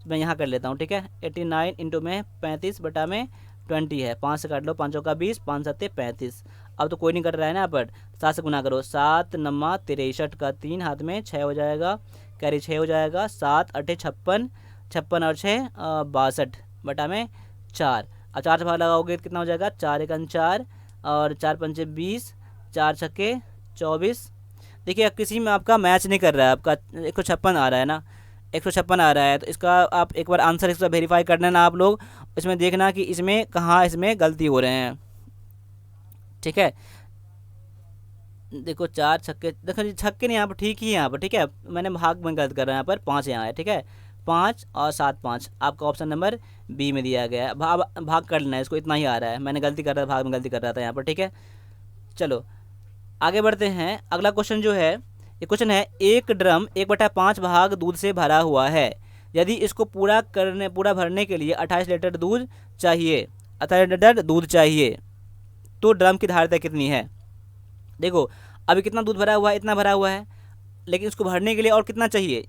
मैं यहाँ कर लेता हूँ, ठीक है। 89 इंटू में 35 बटा में 20 है, 5 से काट लो, 5 का 20, 5 7 35। अब तो कोई नहीं कर रहा है ना, पर 7 से गुना करो, 7 9 63 का 3 हाथ में 6 हो जाएगा, कैरी 6 हो जाएगा। 7 8 56, 56 और 6 62 बटा में 4। अब 4 से भाग लगाओगे तो कितना हो जाएगा, 4 1 4 और 4 5 20, 4 छक्के 24। देखिए किसी में आपका मैच नहीं कर रहा है, आपका 156 आ रहा है ना, 156 आ रहा है। तो इसका आप एक बार आंसर इसका वेरीफाई करना ना आप लोग, इसमें देखना कि इसमें कहाँ इसमें गलती हो रहे हैं, ठीक है। देखो 4 छक्के, देखो जी छक्के नहीं यहाँ पर ठीक ही है, यहाँ पर ठीक है, मैंने भाग में गलत कर रहा है, यहाँ पर 5 यहाँ है, ठीक है। 5 और 7 5 आपका ऑप्शन नंबर बी में दिया गया है। भाग कर लेना है इसको, इतना ही आ रहा है, मैंने गलती कर रहा था, भाग में गलती कर रहा था यहाँ पर, ठीक है। चलो आगे बढ़ते हैं। अगला क्वेश्चन जो है, ये क्वेश्चन है, एक ड्रम 1/5 भाग दूध से भरा हुआ है। यदि इसको पूरा भरने के लिए 28 लीटर दूध चाहिए, 28 लीटर दूध चाहिए, तो ड्रम की धारिता कितनी है। देखो अभी कितना दूध भरा हुआ है, इतना भरा हुआ है, लेकिन इसको भरने के लिए और कितना चाहिए,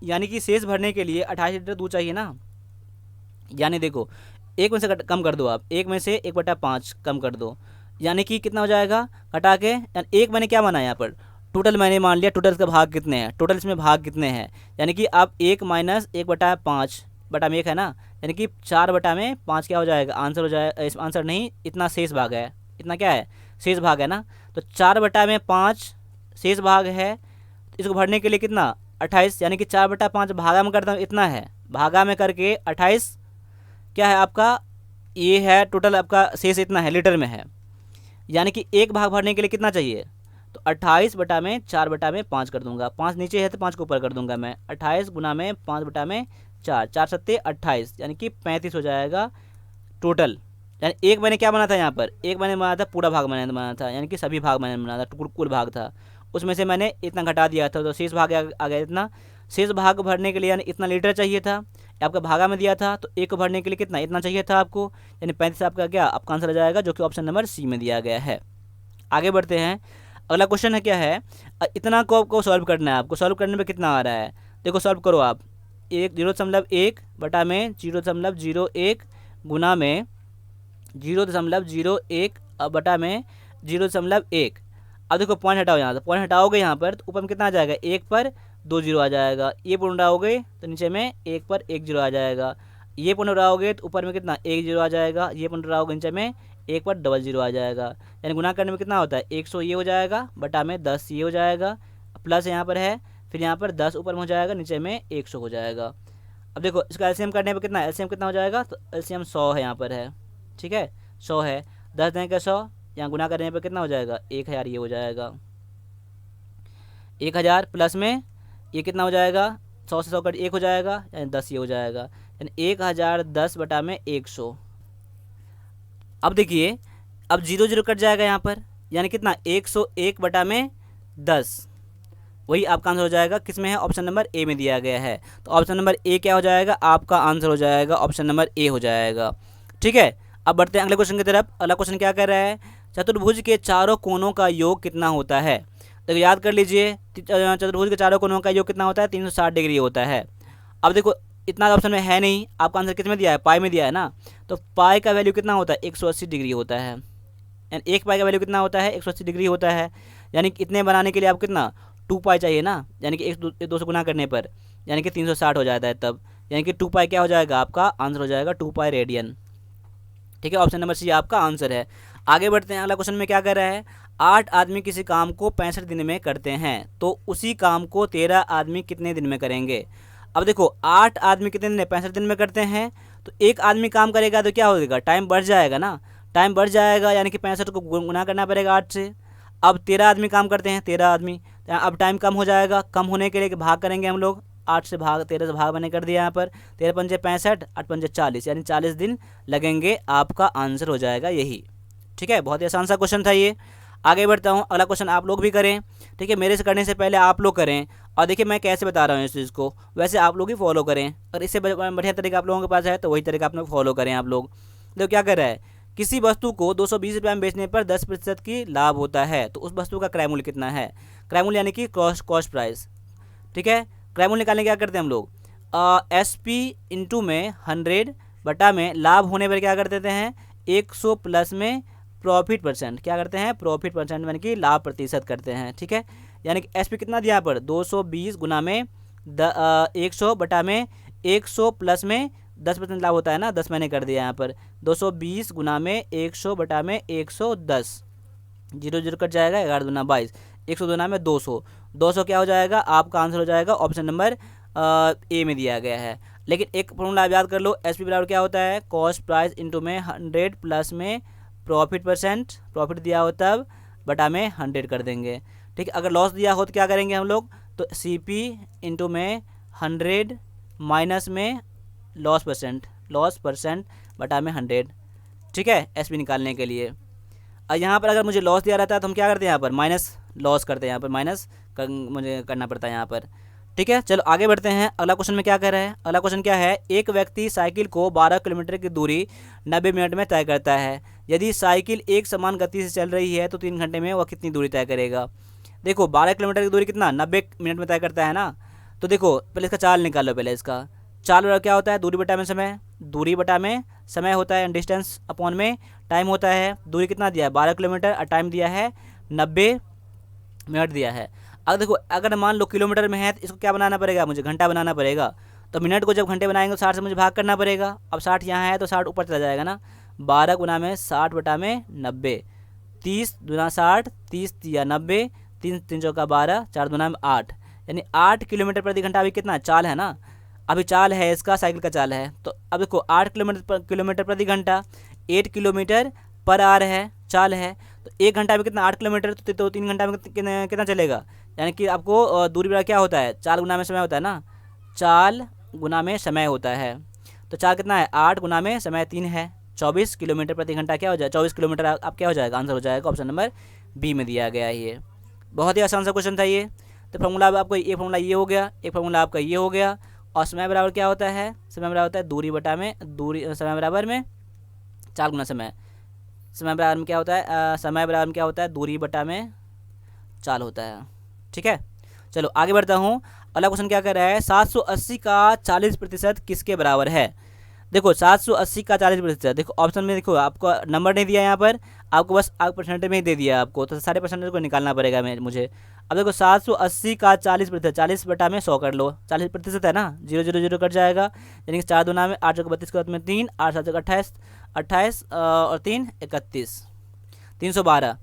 यानी कि शेष भरने के लिए 28 लीटर दूध चाहिए ना। यानी देखो एक में से कम कर दो आप, एक में से 1/5 कम कर दो, यानी कि कितना हो जाएगा घटा के, यानी एक मैंने क्या माना यहाँ पर, टोटल मैंने मान लिया, टोटल का भाग कितने हैं, टोटल इसमें भाग कितने हैं, यानी कि आप 1 माइनस 1/5 बटा में 1 है ना, यानी कि 4 बटा में 5 क्या हो जाएगा, आंसर हो जाएगा। इस आंसर नहीं, इतना शेष भाग है, इतना क्या है, शेष भाग है ना। तो 4 बटा में 5 शेष भाग है, इसको भरने के लिए कितना 28, यानी कि 4/5 भागा में करता हूँ, इतना है, भागा में करके 28 क्या है आपका, ये है टोटल आपका शेष इतना है, लीटर में है। यानी कि एक भाग भरने के लिए कितना चाहिए, तो 28 बटा में 4 बटा में 5 कर दूंगा, 5 नीचे है तो 5 को ऊपर कर दूंगा मैं, 28 गुना में 5 बटा में 4, 4 सत्ते 28, यानी कि 35 हो जाएगा टोटल। यानी एक मैंने क्या बना था यहाँ पर, एक मैंने बना था पूरा भाग मैंने बना था, यानी कि सभी भाग मैंने बना था, कुल भाग था, उसमें से मैंने इतना घटा दिया था, तो शेष भाग आ गया इतना। शेष भाग भरने के लिए यानी इतना लीटर चाहिए था, आपका भागा में दिया था, तो एक को भरने के लिए कितना, इतना चाहिए था आपको, यानी 35 आपका क्या आपका आंसर आ जाएगा, जो कि ऑप्शन नंबर सी में दिया गया है। आगे बढ़ते हैं। अगला क्वेश्चन है क्या है, इतना को आपको सॉल्व करना है, आपको सॉल्व करने में कितना आ रहा है, देखो सॉल्व करो आप, 0.1 बटा में 0.01 गुना में 0.01 बटा में 0.1। अब देखो पॉइंट हटाओ, यहाँ से पॉइंट हटाओगे यहाँ पर, तो ऊपर में कितना आ जाएगा, 1 पर 2 जीरो आ जाएगा, ये पॉइंट उड़ाओगे तो नीचे में 1 पर 1 जीरो आ जाएगा, ये पॉइंट उड़ाओगे तो ऊपर में कितना 1 जीरो आ जाएगा, ये पॉइंट उड़ाओगे नीचे में 1 पर डबल जीरो आ जाएगा। यानी गुना करने में कितना होता है, 100 ये हो जाएगा बटा में 10 ये हो जाएगा, प्लस यहाँ पर है, फिर यहाँ पर 10 ऊपर में हो जाएगा, नीचे में 100 हो जाएगा। अब देखो इसका एलसीएम करने पर कितना, एलसीएम कितना हो जाएगा, तो एलसीएम 100 है यहाँ पर है, ठीक है 100 है, 10 दें का 100, यहाँ गुना करने पर कितना हो जाएगा 1000 ये हो जाएगा, 1000 प्लस में ये कितना हो जाएगा, 100 से 100 कट 1 हो जाएगा, यानी 10 ये हो जाएगा, यानी 1010 बटा में 100। अब देखिए अब 0 0 कट जाएगा यहाँ पर, यानी कितना 101 बटा में 10, वही आपका आंसर हो जाएगा, किस में है, ऑप्शन नंबर ए में दिया गया है। तो ऑप्शन नंबर ए क्या हो जाएगा, आपका आंसर हो जाएगा ऑप्शन नंबर ए हो जाएगा, ठीक है। अब बढ़ते हैं अगले क्वेश्चन की तरफ। अगला क्वेश्चन क्या कर रहा है, चतुर्भुज के चारों कोनों का योग कितना होता है। देखो याद कर लीजिए, चतुर्भुज के चारों कोनों का योग कितना होता है, 360 डिग्री होता है। अब देखो इतना ऑप्शन में है नहीं, आपका आंसर किस में दिया है, पाई में दिया है ना, तो पाई का वैल्यू कितना होता है, 180 डिग्री होता है, यानी एक पाई का वैल्यू कितना होता है, 180 डिग्री होता है। यानी इतने बनाने के लिए आपको कितना 2 पाई चाहिए ना, यानी कि 1 2 से गुना करने पर यानी कि 360 हो जाता है तब, यानी कि 2 पाई क्या हो जाएगा, आपका आंसर हो जाएगा 2 पाई रेडियन, ठीक है। ऑप्शन नंबर सी आपका आंसर है। आगे बढ़ते हैं। अगला क्वेश्चन में क्या कर रहा है, 8 आदमी किसी काम को 65 दिन में करते हैं, तो उसी काम को 13 आदमी कितने दिन में करेंगे। अब देखो 8 आदमी कितने दिन 65 दिन में करते हैं, तो एक आदमी काम करेगा तो क्या होगा, टाइम बढ़ जाएगा ना, टाइम बढ़ जाएगा, यानी कि 65 को गुना करना पड़ेगा 8 से। अब 13 आदमी काम करते हैं, 13 आदमी, अब टाइम कम हो जाएगा, कम होने के लिए भाग करेंगे हम लोग, 8 से भाग 13 से भाग मैंने कर दिया यहाँ पर, 13 पंजे 65, 8 पंजे 40, यानी 40 दिन लगेंगे, आपका आंसर हो जाएगा यही, ठीक है। बहुत ही आसान सा क्वेश्चन था ये। आगे बढ़ता हूँ, अगला क्वेश्चन आप लोग भी करें, ठीक है। मेरे से करने से पहले आप लोग करें, और देखिए मैं कैसे बता रहा हूँ इस चीज़ को, वैसे आप लोग ही फॉलो करें। और इससे बढ़िया तरीका आप लोगों के पास है तो वही तरीका आप लोग फॉलो करें। आप लोग देखो क्या कर रहा है, किसी वस्तु को 220 रुपये में बेचने पर 10% की लाभ होता है, तो उस वस्तु का क्रय मूल्य कितना है। क्रय मूल्य यानी कि कॉस्ट प्राइस, ठीक है। क्रय मूल्य निकालने क्या करते हैं हम लोग, SP इंटू में 100 बटा में लाभ होने पर क्या कर देते हैं 100 प्लस में प्रॉफिट परसेंट, क्या करते हैं प्रॉफिट परसेंट यानी कि लाभ प्रतिशत करते हैं, ठीक है। यानी कि SP कितना दिया यहाँ पर 220 गुना में 100 बटा में 100 प्लस में 10% लाभ होता है ना, 10 मैंने कर दिया यहाँ पर 220 गुना में 100 बटा में 110, 0 0 कट जाएगा, 11 दूना 22, 100 दूना में 200, 200 क्या हो जाएगा आपका आंसर हो जाएगा ऑप्शन नंबर ए में दिया गया है। लेकिन एक फॉर्मूला आप याद कर लो, SP बराबर क्या होता है कॉस्ट प्राइस इंटू में 100 प्लस में प्रॉफिट परसेंट, प्रॉफिट दिया हो तब बटा में 100 कर देंगे, ठीक है। अगर लॉस दिया हो तो क्या करेंगे हम लोग, तो CP इंटू में 100 माइनस में लॉस परसेंट बटा में 100, ठीक है, SP निकालने के लिए। और यहाँ पर अगर मुझे लॉस दिया रहता है तो हम क्या करते हैं यहाँ पर माइनस लॉस करते हैं, यहाँ पर माइनस मुझे करना पड़ता है यहाँ पर, ठीक है। चलो आगे बढ़ते हैं, अगला क्वेश्चन में क्या कर रहा है, अगला क्वेश्चन क्या है, एक व्यक्ति साइकिल को 12 किलोमीटर की दूरी 90 मिनट में तय करता है। यदि साइकिल एक समान गति से चल रही है तो 3 घंटे में वह कितनी दूरी तय करेगा। देखो 12 किलोमीटर की दूरी कितना 90 मिनट में तय करता है ना, तो देखो पहले इसका चाल निकालो, पहले इसका चाल बराबर क्या होता है दूरी बटा में समय, दूरी बटा में समय होता है, डिस्टेंस अपॉन में टाइम होता है। दूरी कितना दिया है 12 किलोमीटर और टाइम दिया है 90 मिनट दिया है। अब देखो अगर मान लो किलोमीटर में है तो इसको क्या बनाना पड़ेगा मुझे घंटा बनाना पड़ेगा, तो मिनट को जब घंटे बनाएंगे तो 60 से मुझे भाग करना पड़ेगा। अब 60 यहाँ है तो 60 ऊपर चला जाएगा ना, 12 गुना में 60 बटा में 90, 30 दुना 60, 30 या 90, 3 3 चौका 12, 4 दुना में 8, यानी 8 किलोमीटर प्रति घंटा। अभी कितना चाल है ना, अभी चाल है इसका साइकिल का चाल है, तो अब देखो 8 किलोमीटर प्रति घंटा, 8 किलोमीटर पर आवर है चाल है, तो 1 घंटा में कितना 8 किलोमीटर, तो 3 घंटा में कितना चलेगा। यानी कि आपको दूरी बड़ा क्या होता है चाल गुना में समय होता है ना, चाल गुना में समय होता है, तो चाल कितना है 8 गुना में समय 3 है, 24 किलोमीटर प्रति घंटा क्या हो जाए 24 किलोमीटर आप क्या हो जाएगा आंसर हो जाएगा ऑप्शन नंबर बी में दिया गया है। ये बहुत ही आसान सा क्वेश्चन था ये। तो फॉर्मूला आपको एक फॉर्मूला ये हो गया, एक फॉर्मूला आपका ये हो गया, और समय बराबर क्या होता है, समय बराबर होता है दूरी बटा में दूरी, समय बराबर में चाल गुना समय, समय बराबर में क्या होता है समय बराबर में क्या होता है दूरी बटा में चाल होता है, ठीक है। चलो आगे बढ़ता हूँ, अगला क्वेश्चन क्या कर रहा है 780 का 40% किसके बराबर है। देखो 780 का 40%, देखो ऑप्शन में देखो आपको नंबर नहीं दिया यहाँ पर, आपको बस आप परसेंटेज में ही दे दिया आपको, तो सारे परसेंटेज को निकालना पड़ेगा मुझे। अब देखो 780 का 40%, 40 बटा में 100 कर लो, 40% है ना, 0 0 0 कट जाएगा, यानी कि 4 दूना में 8 चौक 32 में 3, 8 7 28 28 और 3 31, 312,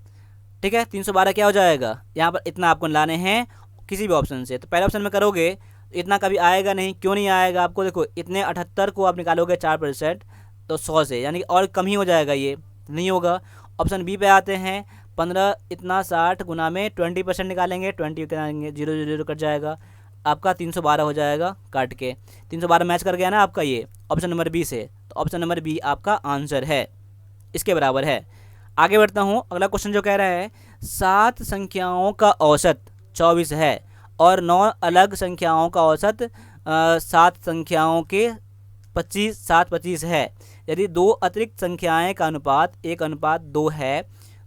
ठीक है। 312 क्या हो जाएगा, यहाँ पर इतना आपको लाने हैं किसी भी ऑप्शन से, तो पहले ऑप्शन में करोगे इतना कभी आएगा नहीं, क्यों नहीं आएगा आपको, देखो इतने 78 को आप निकालोगे 4% तो 100 से, यानी कि और कम ही हो जाएगा, ये नहीं होगा। ऑप्शन बी पे आते हैं 15 इतना 60 गुना में 20% निकालेंगे, 20 निकालेंगे 0 0 कट जाएगा, आपका 312 हो जाएगा काट के, 312 मैच कर गया ना आपका ये ऑप्शन नंबर बी से, तो ऑप्शन नंबर बी आपका आंसर है, इसके बराबर है। आगे बढ़ता हूँ, अगला क्वेश्चन जो कह रहा है 7 संख्याओं का औसत 24 है और 9 अलग संख्याओं का औसत 7 संख्याओं के 25 है। यदि 2 अतिरिक्त संख्याएं का अनुपात 1:2 है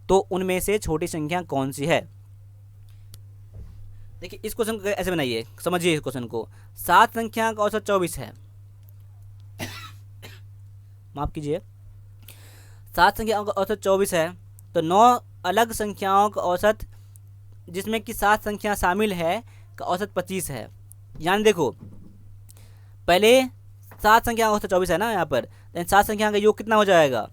तो उनमें से छोटी संख्या कौन सी है। देखिए इस क्वेश्चन को ऐसे बनाइए, समझिए इस क्वेश्चन को, 7 संख्या का औसत 24 है, माफ कीजिए, 7 संख्याओं का औसत 24 है, तो 9 अलग संख्याओं का औसत जिसमें कि 7 संख्या शामिल है का औसत 25 है। यानी देखो पहले 7 संख्या का औसत 24 है ना यहाँ पर, 7 संख्या का योग कितना हो जाएगा,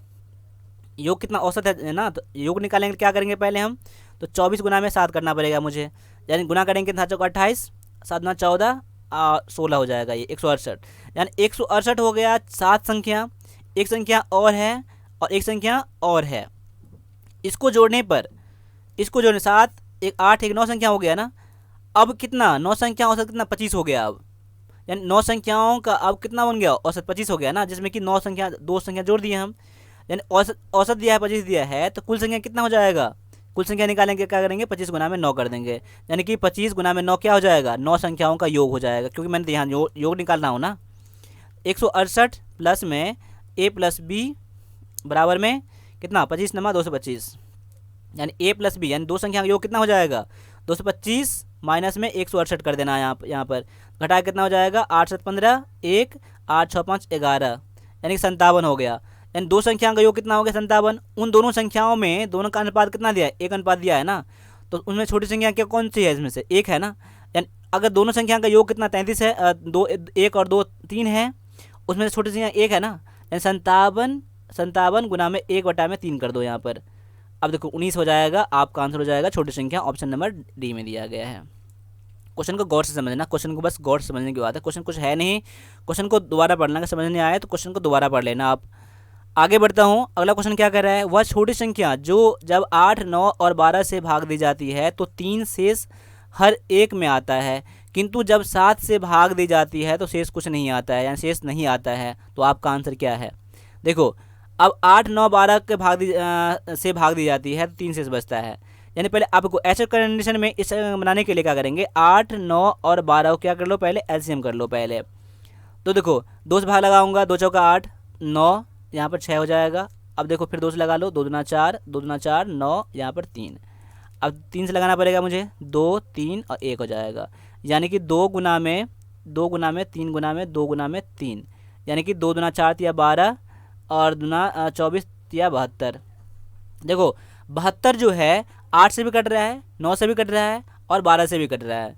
योग कितना औसत है ना, तो योग निकालेंगे क्या करेंगे पहले हम, तो 24 गुना में 7 करना पड़ेगा मुझे, यानी गुना करेंगे 7 चौका 28, 7 गुना 14 16 हो जाएगा, ये 168, यानी 168 हो गया 7 संख्या, एक संख्या और है और एक संख्या और है, इसको जोड़ने पर, इसको जोड़ने 7 1 8 1 9 संख्या हो गया ना। अब कितना 9 संख्या औसत कितना 25 हो गया, अब यानी 9 संख्याओं का अब कितना बन गया औसत 25 हो गया ना, जिसमें कि 9 संख्या 2 संख्या जोड़ दिए हम, यानी औसत दिया है 25 दिया है, तो कुल संख्या कितना हो जाएगा कुल संख्या निकालेंगे, क्या करेंगे 25 गुना में 9 कर देंगे, यानी कि 25 गुना में 9 क्या हो जाएगा, 9 संख्याओं का योग हो जाएगा, क्योंकि मैंने यहाँ योग निकालना हो ना। 168 प्लस में a प्लस बी बराबर में कितना 25 नमा 225, यानी a प्लस बी यानी दो संख्या का योग कितना हो जाएगा 225 माइनस में 168 कर देना यहाँ पर घटा कितना हो जाएगा 8 7 15 1 8 6 5 11 यानी 57 हो गया। यानी दो संख्याओं का योग कितना हो गया 57। उन दोनों संख्याओं में दोनों का अनुपात कितना दिया है, एक अनुपात दिया है ना, तो उनमें छोटी संख्या क्या कौन सी है, इसमें से एक है ना। यानी अगर दोनों संख्या का योग कितना 33 है, दो 1 और 2 3 है, उसमें से छोटी संख्या एक है ना, यानी 57 गुना में 1/3 कर दो यहाँ पर। अब देखो 19 हो जाएगा, आपका आंसर हो जाएगा छोटी संख्या, ऑप्शन नंबर डी में दिया गया है। क्वेश्चन को गौर से समझना, क्वेश्चन को बस गौर से समझने की बात है, क्वेश्चन कुछ है नहीं, क्वेश्चन को दोबारा पढ़ना, अगर समझ नहीं आया तो क्वेश्चन को दोबारा पढ़ लेना आप। आगे बढ़ता हूँ, अगला क्वेश्चन क्या कर रहा है, वह छोटी संख्या जो जब 8 9 और 12 से भाग दी जाती है तो 3 शेष हर एक में आता है, किंतु जब 7 से भाग दी जाती है तो शेष कुछ नहीं आता है, यानी शेष नहीं आता है। तो आपका आंसर क्या है, देखो अब 8 9 12 के से भाग दी जाती है तो 3 शेष बचता है, यानी पहले आपको ऐसे कंडीशन में इस बनाने के लिए क्या करेंगे, 8 9 और 12 को क्या कर लो, पहले एलसीएम कर लो पहले। तो देखो 2 से भाग लगाऊंगा, 2 चौका 8 9, यहाँ पर 6 हो जाएगा। अब देखो फिर 2 से लगा लो, 2 दूना 4 2 दूना 4 9, यहाँ पर 3। अब 3 से लगाना पड़ेगा मुझे, 2 3 और 1 हो जाएगा, यानी कि 2 गुना में 3 गुना में 2 गुना में 3, यानी कि 2 दूना 4 या 12 और दूना 24 या 72। देखो 72 जो है 8 से भी कट रहा है, 9 से भी कट रहा है और 12 से भी कट रहा है,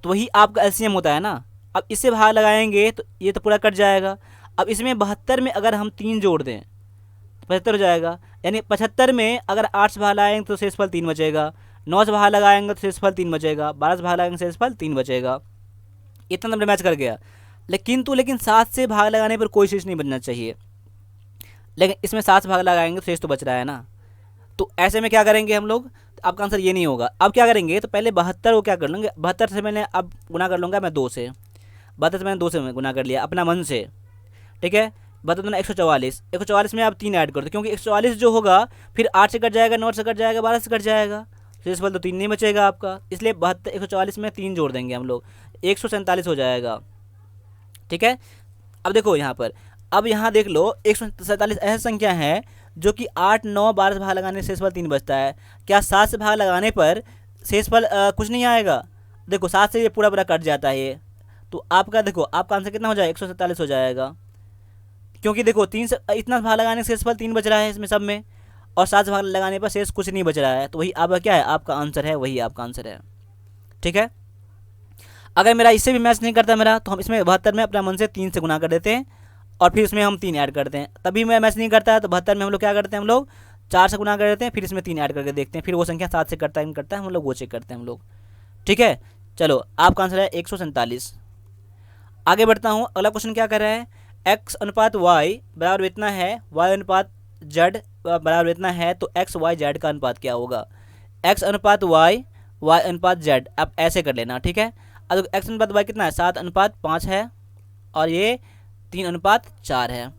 तो वही आपका एलसीएम होता है ना। अब इससे भाग लगाएंगे तो ये तो पूरा कट जाएगा। अब इसमें 72 में अगर हम 3 जोड़ दें तो 75 हो जाएगा, यानी 75 में अगर 8 से भाग लगाएंगे तो शेषफल 3 बचेगा, 9 से भाग लगाएंगे तो शेषफल 3 बचेगा, 12 से भाग लगाएंगे तो शेषफल 3 बचेगा। इतना नंबर मैच कर गया। लेकिन 7 से भाग लगाने पर कोई शेष नहीं बचना चाहिए, लेकिन इसमें 7 से भाग लगाएंगे तो शेष तो बच रहा है ना। तो ऐसे में क्या करेंगे हम लोग, तो आपका आंसर ये नहीं होगा। अब क्या करेंगे, तो पहले 72 को क्या कर लेंगे, 72 से मैंने अब गुना कर लूँगा मैं 2 से, 72 से मैंने 2 से गुना कर लिया अपना मन से, ठीक है। 72 144 में आप 3 ऐड कर दो, क्योंकि 144 जो होगा फिर 8 से कट जाएगा, 9 से कट जाएगा, 12 से कट जाएगा, शेषफल तो 3 नहीं बचेगा आपका, इसलिए 72 144 में 3 जोड़ देंगे हम लोग, 147 हो जाएगा, ठीक है। अब देखो यहाँ पर, अब यहाँ देख लो 147 ऐसी संख्या है जो कि 8 9 12 से भाग लगाने से शेषफल 3 बचता है। क्या 7 से भाग लगाने पर शेषफल कुछ नहीं आएगा, देखो 7 से ये पूरा कट जाता है ये, तो आपका देखो आपका आंसर कितना हो जाएगा 147 हो जाएगा, क्योंकि देखो 3 से इतना भाग लगाने से शेषफल 3 बच रहा है इसमें सब में, और 7 से भाग लगाने पर शेष कुछ नहीं बच रहा है, तो वही आपका क्या है, आपका आंसर है, वही आपका आंसर है, ठीक है। अगर मेरा इससे भी मैच नहीं करता मेरा, तो हम इसमें 72 में अपना मन से 3 से गुना कर देते हैं और फिर इसमें हम 3 ऐड करते हैं, तभी मेरा मैच नहीं करता है। तो 72 में हम लोग क्या करते हैं, हम लोग 4 से गुना कर देते हैं, फिर इसमें 3 ऐड करके देखते हैं, फिर वो संख्या 7 से करता है नहीं करता है, हम लोग वो चेक करते हैं हम लोग, ठीक है। चलो आपका आंसर है 147। आगे बढ़ता हूँ, अगला क्वेश्चन क्या कर रहा है, x अनुपात y बराबर इतना है, y अनुपात z बराबर इतना है, तो x y z का अनुपात क्या होगा, x अनुपात y अनुपात z। आप ऐसे कर लेना, ठीक है। अब x अनुपात y कितना है, 7:5 है, और ये 3:4 है।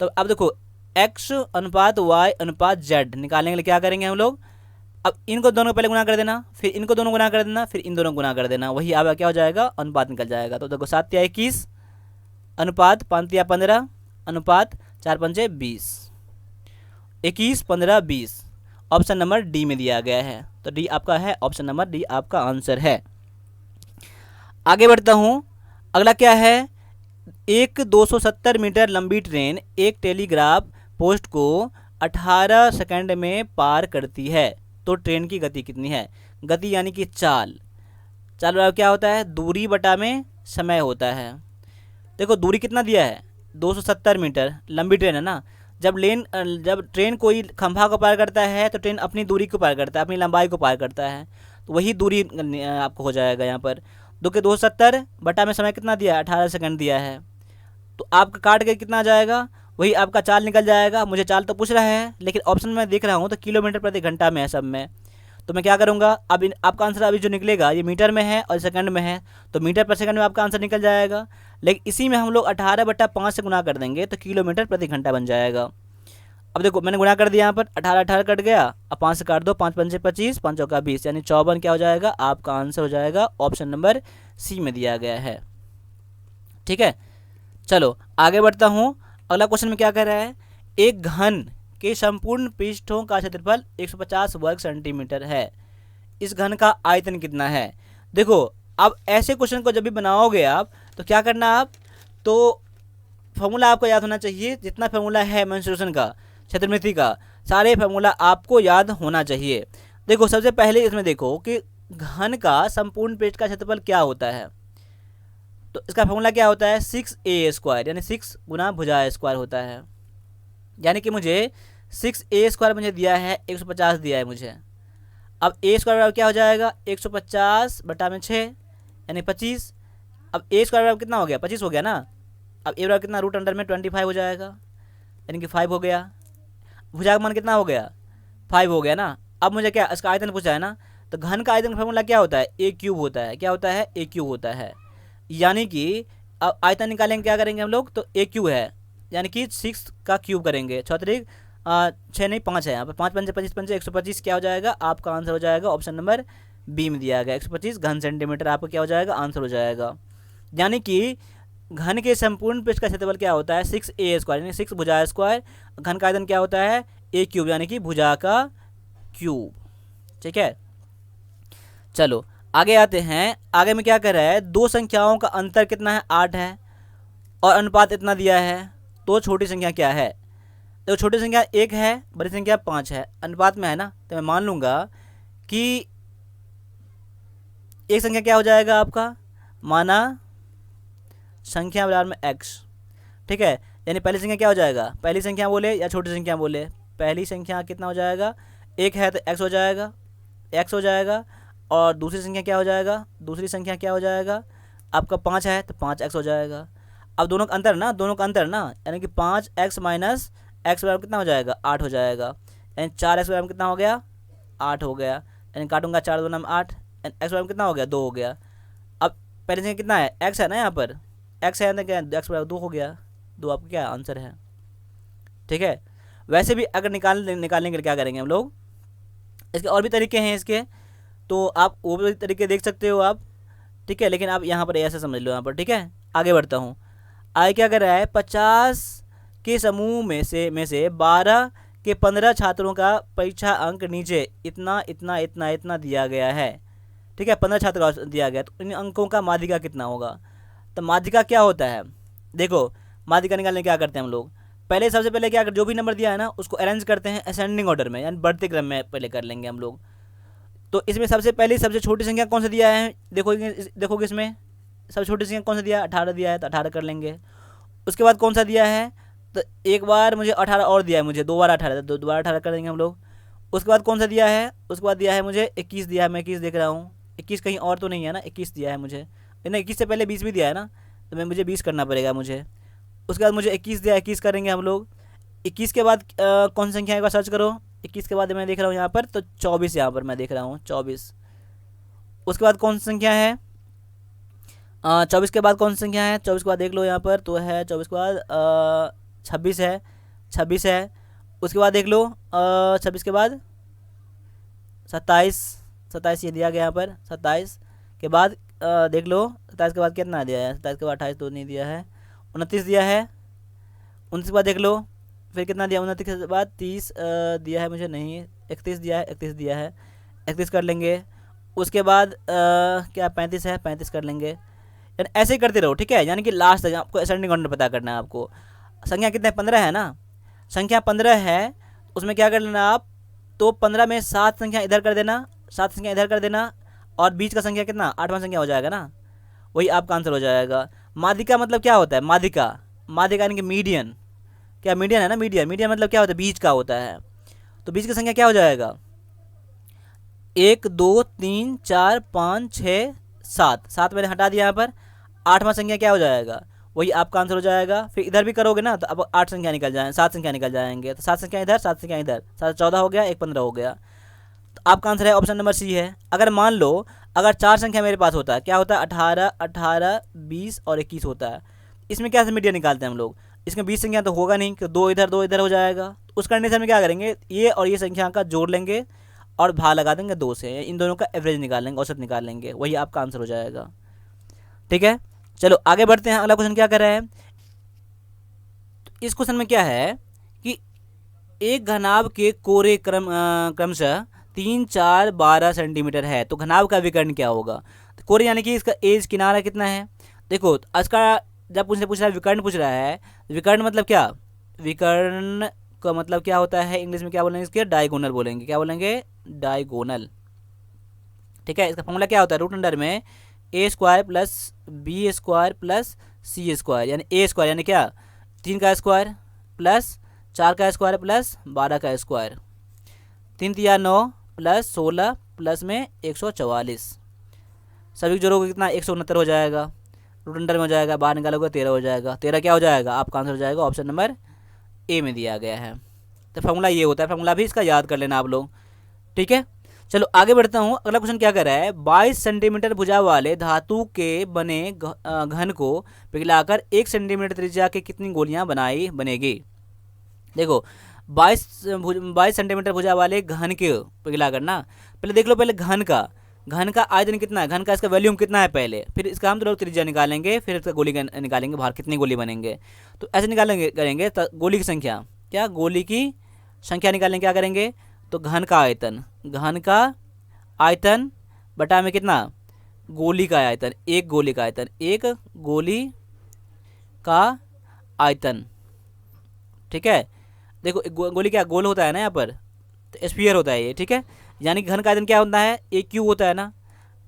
तो अब देखो x अनुपात y अनुपात z निकालने के लिए क्या करेंगे हम लोग, अब इनको दोनों पहले गुना कर देना, फिर इनको दोनों गुना कर देना, फिर इन दोनों गुना कर देना, वही आपका क्या हो जाएगा, अनुपात निकल जाएगा। तो देखो 7 या 21 अनुपात 5 या 15 अनुपात 4 पंचे 20, 21 15 20, ऑप्शन नंबर डी में दिया गया है, तो डी आपका है, ऑप्शन नंबर डी आपका आंसर है। आगे बढ़ता हूँ, अगला क्या है, एक 270 मीटर लंबी ट्रेन एक टेलीग्राफ पोस्ट को 18 सेकंड में पार करती है, तो ट्रेन की गति कितनी है, गति यानी कि चाल बराबर क्या होता है, दूरी बटा में समय होता है। देखो दूरी कितना दिया है, 270 मीटर, लंबी ट्रेन है ना, जब ट्रेन कोई खंभा को पार करता है तो ट्रेन अपनी दूरी को पार करता है, अपनी लंबाई को पार करता है, तो वही दूरी आपको हो जाएगा यहाँ पर। 270 बटा में समय कितना दिया है, 18 सेकंड दिया है, तो आपका काट के कितना आ जाएगा, वही आपका चाल निकल जाएगा। मुझे चाल तो पूछ रहा है, लेकिन ऑप्शन में देख रहा हूँ तो किलोमीटर प्रति घंटा में है सब में, तो मैं क्या करूँगा, अब आपका आंसर अभी जो निकलेगा ये मीटर में है और सेकंड में है, तो मीटर पर सेकंड में आपका आंसर निकल जाएगा। लेकिन इसी में हम लोग 18/5 से गुना कर देंगे तो किलोमीटर प्रति घंटा बन जाएगा। अब देखो मैंने गुणा कर दिया यहाँ पर, 18 18 कट गया, अब 5 से काट दो, 5 पंचे 25, 5 चौका 20, यानी 54 क्या हो जाएगा, आपका आंसर हो जाएगा ऑप्शन नंबर सी में दिया गया है। ठीक है, चलो आगे बढ़ता हूँ। अगला क्वेश्चन में क्या कह रहा है, एक घन के संपूर्ण पृष्ठों का क्षेत्रफल 150 वर्ग सेंटीमीटर है, इस घन का आयतन कितना है। देखो अब ऐसे क्वेश्चन को जब भी बनाओगे आप तो क्या करना, आप तो फॉर्मूला आपको याद होना चाहिए, जितना फॉर्मूला है मेंस्ट्रुएशन का, क्षेत्रमिति का, सारे फार्मूला आपको याद होना चाहिए। देखो सबसे पहले इसमें देखो कि घन का संपूर्ण पृष्ठ का क्षेत्रफल क्या होता है, तो इसका फार्मूला क्या होता है, 6a², यानी 6 गुना भुजा स्क्वायर होता है। यानी कि मुझे 6a² मुझे दिया है, 150 दिया है मुझे। अब a² बराबर क्या हो जाएगा, 150 बटा में 6 यानी 25। अब a² बराबर कितना हो गया, 25 हो गया ना। अब a बराबर कितना, रूट अंडर में 25 हो जाएगा, यानी कि 5 हो गया। भुजा का मान कितना हो गया, 5 हो गया ना। अब मुझे क्या, इसका आयतन पूछा है ना, तो घन का आयतन का फॉर्मूला क्या होता है, a³ होता है। क्या होता है, a³ होता है। यानी कि अब आयतन निकालेंगे, क्या करेंगे हम लोग, तो a³ है, यानी कि 6 का क्यूब करेंगे, 6 नहीं 5 है यहाँ पर, 5 पंचे 25 पंचे 125 क्या हो जाएगा, आपका आंसर हो जाएगा ऑप्शन नंबर बी में दिया गया 125 घन सेंटीमीटर, आपका क्या हो जाएगा, आंसर हो जाएगा। यानी कि घन के संपूर्ण पृष्ठ का क्षेत्रफल क्या होता है, 6a², यानी 6 भुजा स्क्वायर। घन का आयतन क्या होता है, a³, यानी कि भुजा का क्यूब। ठीक है, चलो आगे आते हैं। आगे में क्या कर रहा है, दो संख्याओं का अंतर कितना है, 8 है, और अनुपात इतना दिया है, तो छोटी संख्या क्या है। तो छोटी संख्या 1 है, बड़ी संख्या 5 है, अनुपात में है ना, तो मैं मान लूँगा कि एक संख्या क्या हो जाएगा आपका, माना संख्या बराबर में x। ठीक है, यानी पहली संख्या क्या हो जाएगा, पहली संख्या बोले या छोटी संख्या बोले, पहली संख्या कितना हो जाएगा, 1 है तो x हो जाएगा, x हो जाएगा। और दूसरी संख्या क्या हो जाएगा, दूसरी संख्या क्या हो जाएगा, आपका 5 है तो 5x हो जाएगा। अब दोनों का अंतर ना, दोनों का अंतर ना, यानी कि 5x माइनस x बराबर कितना हो जाएगा, 8 हो जाएगा। यानी 4x बराबर कितना हो गया, 8 हो गया। यानी काटूंगा 4 दूना में 8, x बराबर कितना हो गया, 2 हो गया। अब पहले संख्या कितना है, x है ना, यहाँ पर x है, क्या x बराबर 2 हो गया, 2 आपका क्या आंसर है। ठीक है, वैसे भी अगर निकालने के लिए क्या करेंगे हम लोग, इसके और भी तरीके हैं इसके, तो आप वो भी तरीके देख सकते हो आप। ठीक है, लेकिन आप यहाँ पर ऐसे समझ लो यहाँ पर। ठीक है, आगे बढ़ता हूँ। आगे क्या कर रहा है, 50 के समूह में से 12 के 15 छात्रों का परीक्षा अंक नीचे इतना इतना इतना इतना दिया गया है। ठीक है, 15 छात्रों का दिया गया, तो इन अंकों का माध्यिका कितना होगा। तो माध्यिका क्या होता है, देखो माध्यिका निकालने क्या करते हैं हम लोग, पहले सबसे पहले क्या, जो भी नंबर दिया है ना उसको अरेंज करते हैं असेंडिंग ऑर्डर में, यानी बढ़ते क्रम में पहले कर लेंगे हम लोग। तो इसमें सबसे पहले सबसे छोटी संख्या कौन सा दिया है, देखोगे इसमें सबसे छोटी संख्या कौन सा दिया है, 18 दिया है, तो 18 कर लेंगे। उसके बाद कौन सा दिया है, तो एक बार मुझे 18 और दिया है, मुझे 2 बार 18, तो दोबारा 18 कर देंगे हम लोग। उसके बाद कौन सा दिया है, उसके बाद दिया है मुझे 21 दिया है, मैं 21 देख रहा हूँ, 21 कहीं और तो नहीं है ना, 21 दिया है मुझे, नहीं 21 से पहले 20 भी दिया है ना, तो मुझे 20 करना पड़ेगा मुझे। उसके बाद मुझे 21 दिया, 21 करेंगे हम लोग। 21 के बाद कौन सी संख्या का सर्च करो, 21 के बाद मैं देख रहा हूँ यहाँ पर, तो 24 यहाँ पर मैं देख रहा हूँ, 24। उसके बाद कौन सी संख्या है, 24 के बाद कौन सी संख्या है, 24 के बाद देख लो यहाँ पर, तो है 24 के बाद 26 है, 26 है। उसके बाद देख लो 26 के बाद 27, 27 ये दिया गया यहाँ पर, 27 के बाद देख लो 27 के बाद कितना दिया है, 27 के बाद 28 तो नहीं दिया है, 29 दिया है। 29 के बाद देख लो फिर कितना दिया, 29 के बाद 30 दिया है मुझे, नहीं 31 दिया है, 31 दिया है, 31 कर लेंगे। उसके बाद क्या 35 है, 35 कर लेंगे। यानी ऐसे ही करते रहो। ठीक है, यानी कि लास्ट तक आपको असेंडिंग ऑर्डर पता करना है आपको। संख्या कितना है, 15 है ना, संख्या 15 है, उसमें क्या कर लेना आप, तो 15 में 7 संख्या इधर कर देना, 7 संख्या इधर कर देना, और बीच का संख्या कितना 8वां संख्या हो जाएगा ना, वही आपका आंसर हो जाएगा। माध्यिका मतलब क्या होता है, माध्यिका, माध्यिका यानी कि मीडियन, क्या मीडियन है ना, मीडियन, मीडियन मतलब क्या होता है, बीच का होता है। तो बीच की संख्या क्या हो जाएगा, 1 2 3 4 5 6 7, 7 मैंने हटा दिया यहाँ पर, 8वां संख्या क्या हो जाएगा, वही आपका आंसर हो जाएगा। फिर इधर भी करोगे ना तो अब 8 संख्या निकल जाए, 7 संख्या निकल जाएंगे, तो 7 संख्या इधर, 7 संख्या इधर, 7 14 हो गया, 1 15 हो गया। तो आपका आंसर है ऑप्शन नंबर सी है। अगर मान लो अगर 4 संख्या मेरे पास होता है, क्या होता है, 18 18 20 और 21 होता है, इसमें क्या से मीडियन निकालते हैं हम लोग, इसमें 20 संख्या तो होगा नहीं कि दो इधर हो जाएगा। उस कंडीशन में क्या करेंगे, ये और ये संख्या का जोड़ लेंगे और भाग लगा देंगे 2 से, इन दोनों का एवरेज निकाल लेंगे, औसत निकाल लेंगे, वही आपका आंसर हो जाएगा। ठीक है, चलो आगे बढ़ते हैं। अगला क्वेश्चन क्या कर रहा है, इस क्वेश्चन में क्या है कि एक घनाभ के कोरे क्रमशः 3, 4, 12 सेंटीमीटर है, तो घनाभ का विकर्ण क्या होगा। तो कोरे यानी कि इसका एज किनारा कितना है। देखो इसका जब पूछ रहा है विकर्ण पूछ रहा है, विकर्ण मतलब क्या, विकर्ण का मतलब क्या होता है, इंग्लिश में क्या बोलेंगे इसके, डायगोनल बोलेंगे। क्या बोलेंगे, डायगोनल। ठीक है, इसका फॉर्मूला क्या होता है, रूट अंडर में a square plus b square plus c square, यानी ए स्क्वायर यानी क्या 3 का स्क्वायर प्लस 4 का स्क्वायर प्लस 12 का स्क्वायर, 3 तिया 9 प्लस 16 प्लस में 144, सभी जोड़ोगे कितना 169 हो जाएगा, रूट अंडर में हो जाएगा, बाहर निकालोगे 13 हो जाएगा। 13 क्या हो जाएगा, आपका आंसर हो जाएगा ऑप्शन नंबर ए में दिया गया है। तो फॉर्मूला ये होता है, फॉर्मूला भी इसका याद कर लेना आप लोग। ठीक है, चलो आगे बढ़ता हूँ। अगला क्वेश्चन क्या कर रहा है, 22 सेंटीमीटर भुजा वाले धातु के बने घन को पिघलाकर 1 सेंटीमीटर त्रिज्या के कितनी गोलियां बनेगी। देखो 22 सेंटीमीटर भुजा वाले घन के पिघलाकर ना, पहले देख लो, पहले घन का आयतन कितना है, घन का इसका वॉल्यूम कितना है पहले, फिर इसका हम तो लोग त्रिज्या निकालेंगे, फिर इसका गोली निकालेंगे बाहर कितनी गोली बनेंगे। तो ऐसे निकालेंगे करेंगे तो गोली की संख्या, क्या गोली की संख्या निकालेंगे, क्या करेंगे, तो घन का आयतन बटा में कितना, गोली का आयतन, एक गोली का आयतन। ठीक है, देखो गोली क्या गोल होता है ना यहाँ पर, तो स्फीयर होता है ये। ठीक है, यानी घन का आयतन क्या होता है, ए क्यू होता है ना,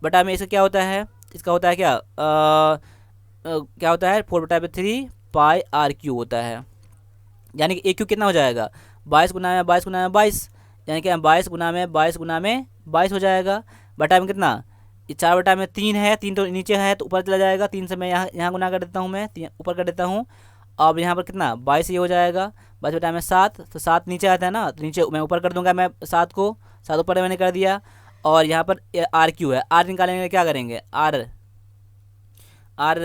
बटा में इसका क्या होता है, इसका होता है क्या क्या होता है 4/3 पाई आर क्यू होता है। यानी कि ए क्यू कितना हो जाएगा 22 गुना में 22, यानी कि 22 गुना में 22 हो जाएगा, बटा में कितना, ये 4/3 है, 3 तो नीचे है तो ऊपर चला जाएगा, 3 से मैं यहाँ गुना कर देता हूँ, मैं ऊपर कर देता हूँ। अब यहाँ पर कितना 22 ये हो जाएगा, 22 में 7, तो 7 नीचे आता है ना, तो नीचे मैं ऊपर कर दूंगा, मैं 7 को 7 ऊपर मैंने कर दिया। और यहाँ पर आर क्यू है, आर निकालेंगे, क्या करेंगे आर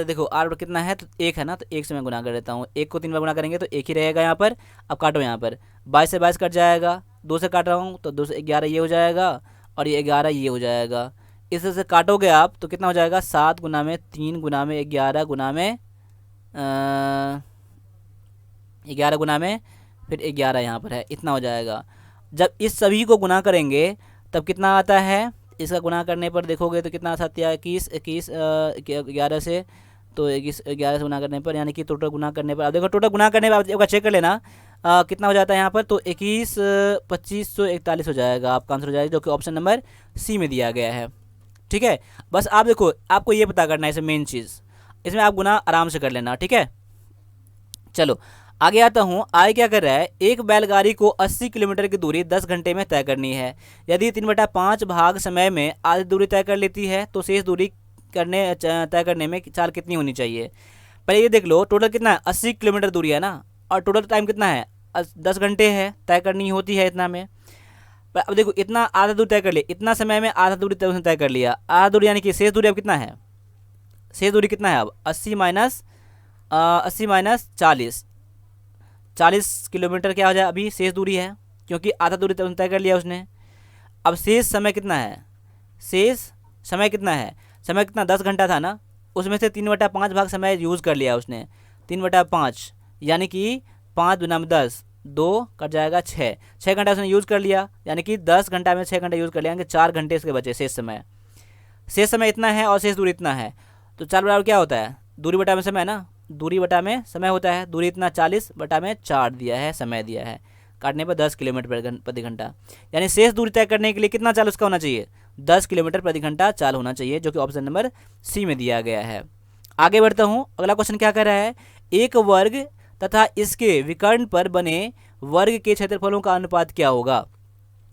देखो आर कितना है, तो 1 है ना, तो 1 से मैं गुना कर देता हूँ, 1 को 3 बार गुना करेंगे तो 1 ही रहेगा यहाँ पर। अब काटो, यहाँ पर 22 से 22 कट जाएगा, 2 से काट रहा हूँ तो 2 से 11 ये हो जाएगा, और ये 11 ये हो जाएगा। इस तरह से काटोगे आप तो कितना हो जाएगा 7 गुना में 3 गुना में 11 गुना में 11 गुना में फिर 11 यहाँ पर है, इतना हो जाएगा। जब इस सभी को गुना करेंगे तब कितना आता है, इसका गुना करने पर देखोगे तो कितना आता है 21 11 से, तो 11 से गुना करने पर, यानी कि टोटल गुना करने पर, अब देखो टोटल गुना करने पर आप एक बार चेक कर लेना कितना हो जाता है यहाँ पर, तो 21 2541 हो जाएगा, आपका आंसर हो जाएगा, जो कि ऑप्शन नंबर सी में दिया गया है। ठीक है, बस आप देखो आपको ये पता करना है, इसे मेन चीज़, इसमें आप गुना आराम से कर लेना। ठीक है, चलो आगे आता हूँ। आगे क्या कर रहा है, एक बैलगाड़ी को 80 किलोमीटर की दूरी 10 घंटे में तय करनी है। यदि 3/5 भाग समय में आधी दूरी तय कर लेती है तो शेष दूरी तय करने में चाल कितनी होनी चाहिए। पहले ये देख लो, टोटल कितना है 80 किलोमीटर दूरी है ना, और टोटल टाइम कितना है 10 घंटे है, तय करनी होती है इतना में। पर अब देखो इतना आधा दूरी तय कर लिया, इतना समय में आधा दूरी तय कर लिया, आधा दूरी यानी कि शेष दूरी अब कितना है, शेष दूरी कितना है अब 80 माइनस 40 किलोमीटर क्या हो जाए, अभी शेष दूरी है, क्योंकि आधा दूरी तय कर लिया उसने। अब शेष समय कितना है, समय कितना 10 घंटा था ना, उसमें से 3/5 भाग समय यूज़ कर लिया उसने, 3/5 यानी कि 5 दुना में 10, 2 कट जाएगा 6 घंटा उसने यूज़ कर लिया, यानी कि 10 घंटा में 6 घंटा यूज़ कर लिया, यानी कि 4 घंटे इसके बचे। शेष समय इतना है और शेष दूरी इतना है, तो 4 बराबर क्या होता है, दूरी बटा में समय ना, दूरी बटा में समय होता है, दूरी इतना 40 बटा में 4 दिया है, समय दिया है, काटने पर 10 किलोमीटर प्रति घंटा, यानी शेष दूरी तय करने के लिए कितना चाल उसका होना चाहिए 10 किलोमीटर प्रति घंटा चाल होना चाहिए, जो कि ऑप्शन नंबर सी में दिया गया है। आगे बढ़ता हूँ। अगला क्वेश्चन क्या कर रहा है, एक वर्ग तथा इसके विकर्ण पर बने वर्ग के क्षेत्रफलों का अनुपात क्या होगा।